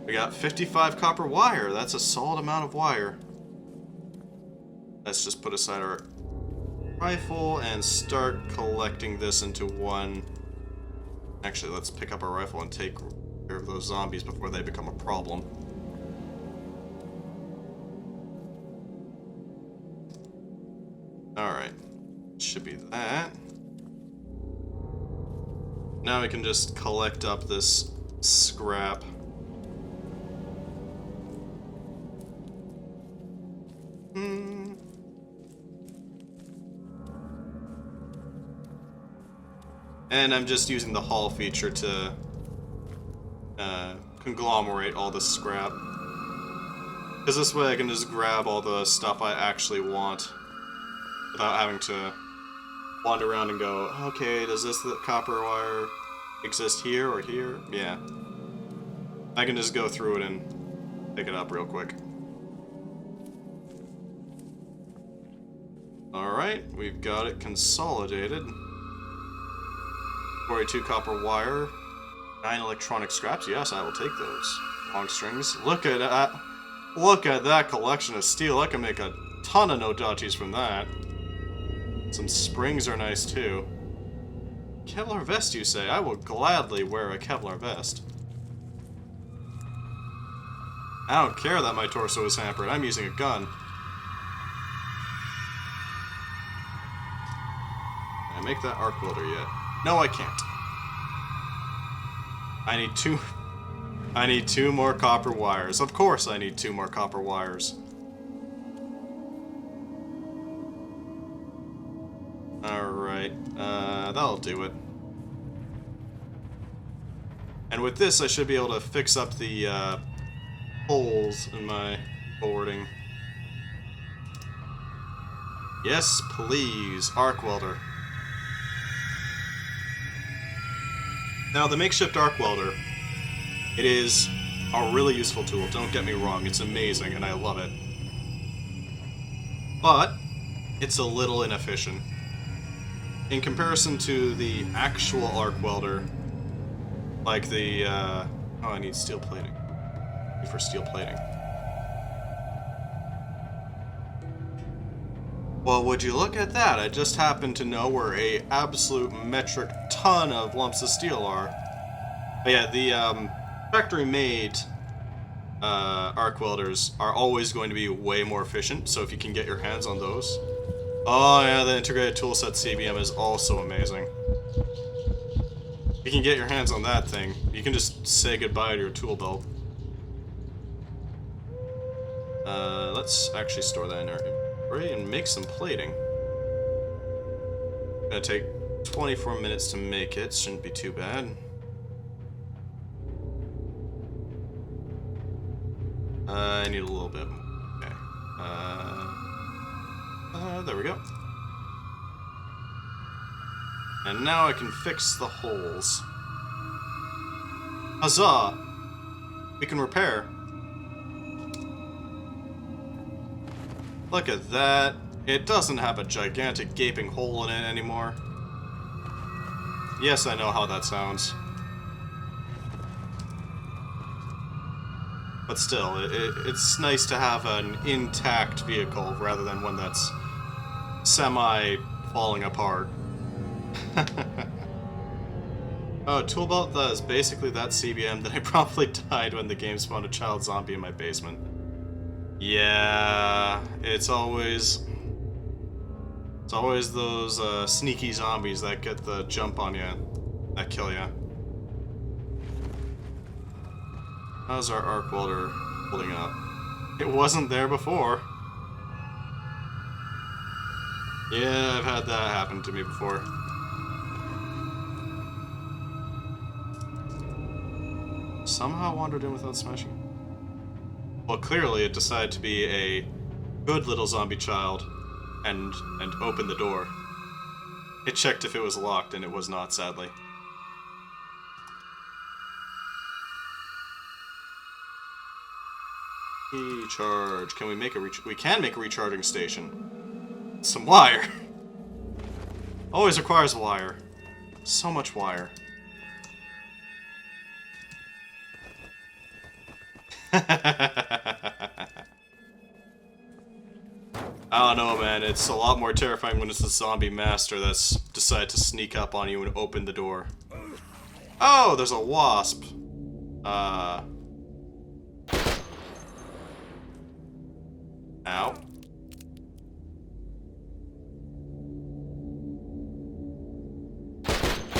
We got 55 copper wire. That's a solid amount of wire. Let's just put aside our rifle and start collecting this into one. Actually, let's pick up our rifle and take care of those zombies before they become a problem. Alright. Should be that. Now we can just collect up this scrap. And I'm just using the haul feature to conglomerate all the scrap. Because this way I can just grab all the stuff I actually want without having to wander around and go, okay, does this copper wire exist here or here? Yeah. I can just go through it and pick it up real quick. Alright, we've got it consolidated. 42 copper wire, 9 electronic scraps. Yes, I will take those. Long strings. Look at that. Look at that collection of steel. I can make a ton of no-dodgies from that. Some springs are nice too. Kevlar vest, you say? I will gladly wear a Kevlar vest. I don't care that my torso is hampered. I'm using a gun. Can I make that arc welder yet? No, I can't. I need two more copper wires. Of course I need 2 more copper wires. Alright, that'll do it. And with this, I should be able to fix up the holes in my forwarding. Yes, please, arc welder. Now, the makeshift arc welder, it is a really useful tool, don't get me wrong, it's amazing and I love it. But, it's a little inefficient. In comparison to the actual arc welder, like the, oh, I need steel plating. For steel plating. Well, would you look at that? I just happen to know where a absolute metric ton of lumps of steel are. But yeah, the factory-made arc welders are always going to be way more efficient, so if you can get your hands on those. Oh yeah, the integrated toolset CBM is also amazing. If you can get your hands on that thing, you can just say goodbye to your tool belt. Let's actually store that in our inventory and make some plating. Gonna take 24 minutes to make it. Shouldn't be too bad. I need a little bit more. Okay. There we go. And now I can fix the holes. Huzzah! We can repair. Look at that. It doesn't have a gigantic gaping hole in it anymore. Yes, I know how that sounds. But still, it's nice to have an intact vehicle rather than one that's semi-falling apart. Oh, tool belt that is basically that CBM that I probably died when the game spawned a child zombie in my basement. Yeah, it's always those sneaky zombies that get the jump on you, that kill you. How's our arc welder holding up? It wasn't there before. Yeah, I've had that happen to me before. Somehow wandered in without smashing. Well, clearly it decided to be a good little zombie child and opened the door. It checked if it was locked, and it was not, sadly. Recharge. Can we make a we can make a recharging station. Some wire. Always requires wire. So much wire. I don't know, man. It's a lot more terrifying when it's the zombie master that's decided to sneak up on you and open the door. Oh, there's a wasp. Ow.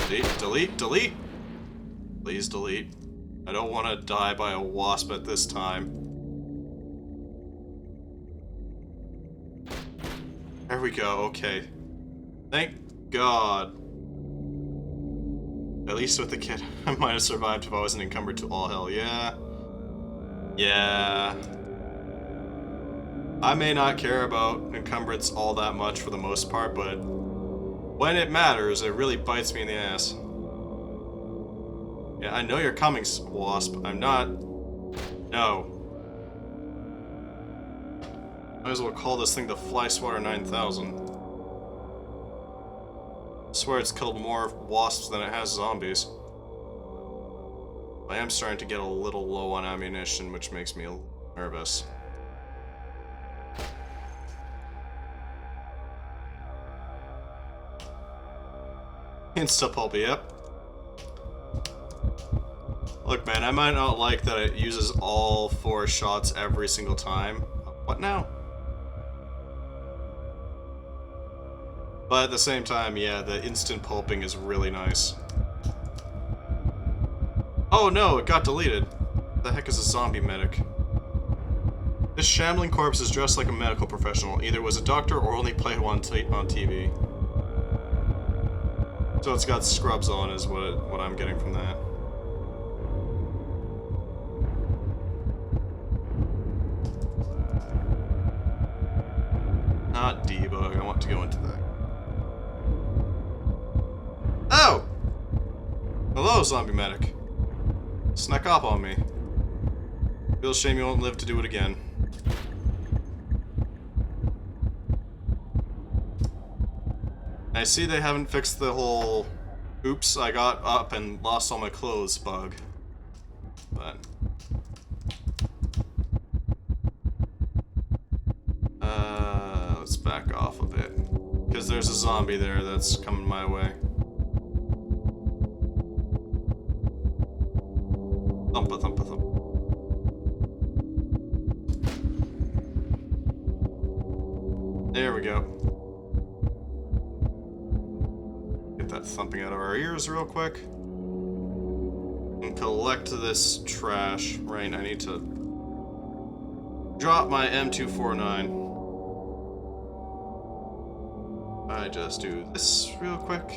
Delete, delete, delete. Please delete. I don't want to die by a wasp at this time. There we go, okay. Thank God. At least with the kid, I might have survived if I wasn't encumbered to all hell. Yeah. Yeah. I may not care about encumbrance all that much for the most part, but when it matters, it really bites me in the ass. Yeah, I know you're coming, wasp. I'm not... No. Might as well call this thing the Fly Swatter 9000. I swear it's killed more wasps than it has zombies. I am starting to get a little low on ammunition, which makes me a little nervous. Insta-pulpy, yep. Look, man, I might not like that it uses all 4 shots every single time. What now? But at the same time, yeah, the instant pulping is really nice. Oh no, it got deleted. What the heck is a zombie medic? This shambling corpse is dressed like a medical professional. Either was a doctor or only played on TV. So it's got scrubs on is what I'm getting from that. Not debug, I want to go into that. Oh! Hello, zombie medic. Snuck up on me. Feel shame you won't live to do it again. I see they haven't fixed the whole oops, I got up and lost all my clothes bug. But let's back off a bit. Because there's a zombie there that's coming my way. Thumpa thumpa thump. There we go. Get that thumping out of our ears real quick. And collect this trash. Right, I need to drop my M249. I just do this real quick.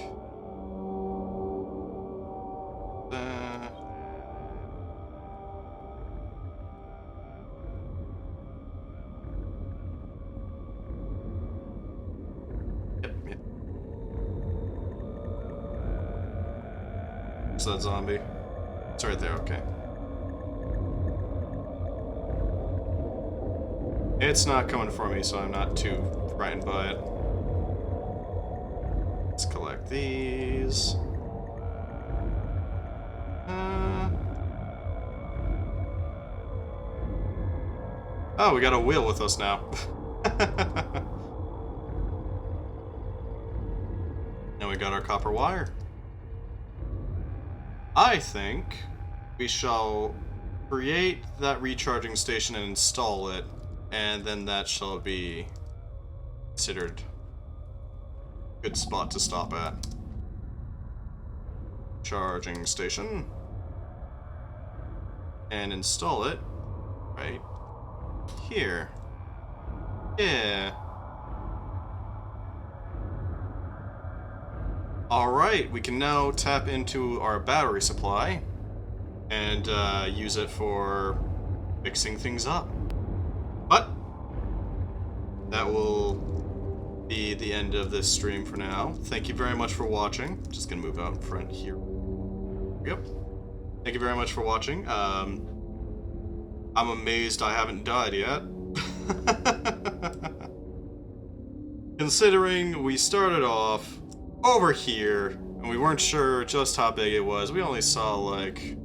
that zombie? It's right there, okay. It's not coming for me, so I'm not too frightened by it. Let's collect these. Oh, we got a wheel with us now. And we got our copper wire. I think we shall create that recharging station and install it, and then that shall be considered a good spot to stop at. Charging station. And install it right here. Yeah. Alright, we can now tap into our battery supply and use it for fixing things up. But that will be the end of this stream for now. Thank you very much for watching. Just gonna move out in front here. Yep. Thank you very much for watching. I'm amazed I haven't died yet. Considering we started off over here, and we weren't sure just how big it was. We only saw, like...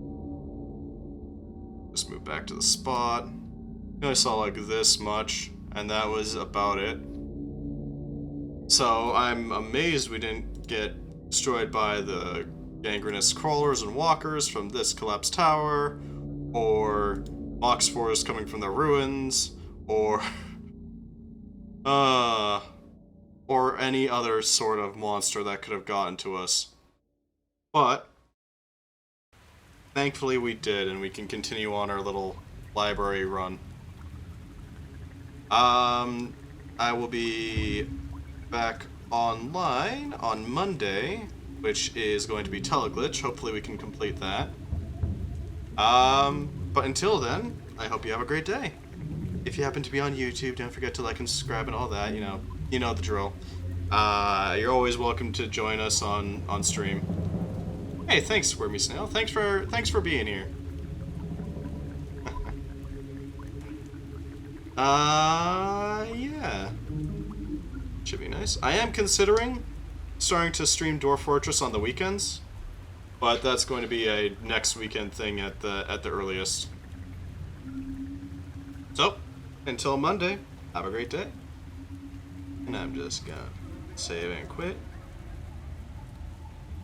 Just move back to the spot. We only saw, like, this much, and that was about it. So, I'm amazed we didn't get destroyed by the gangrenous crawlers and walkers from this collapsed tower, or mox spores coming from the ruins, or... or any other sort of monster that could have gotten to us. But thankfully we did, and we can continue on our little library run. I will be back online on Monday, which is going to be Teleglitch. Hopefully we can complete that. But until then, I hope you have a great day. If you happen to be on YouTube, don't forget to like and subscribe and all that, you know the drill. You're always welcome to join us on stream. Hey, thanks, Wormy Snail. Thanks for being here. Yeah. Should be nice. I am considering starting to stream Dwarf Fortress on the weekends, but that's going to be a next weekend thing at the earliest. So, until Monday, have a great day. And I'm just gonna save and quit.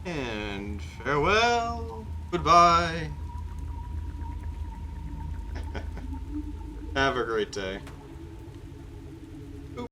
And farewell. Goodbye. Have a great day.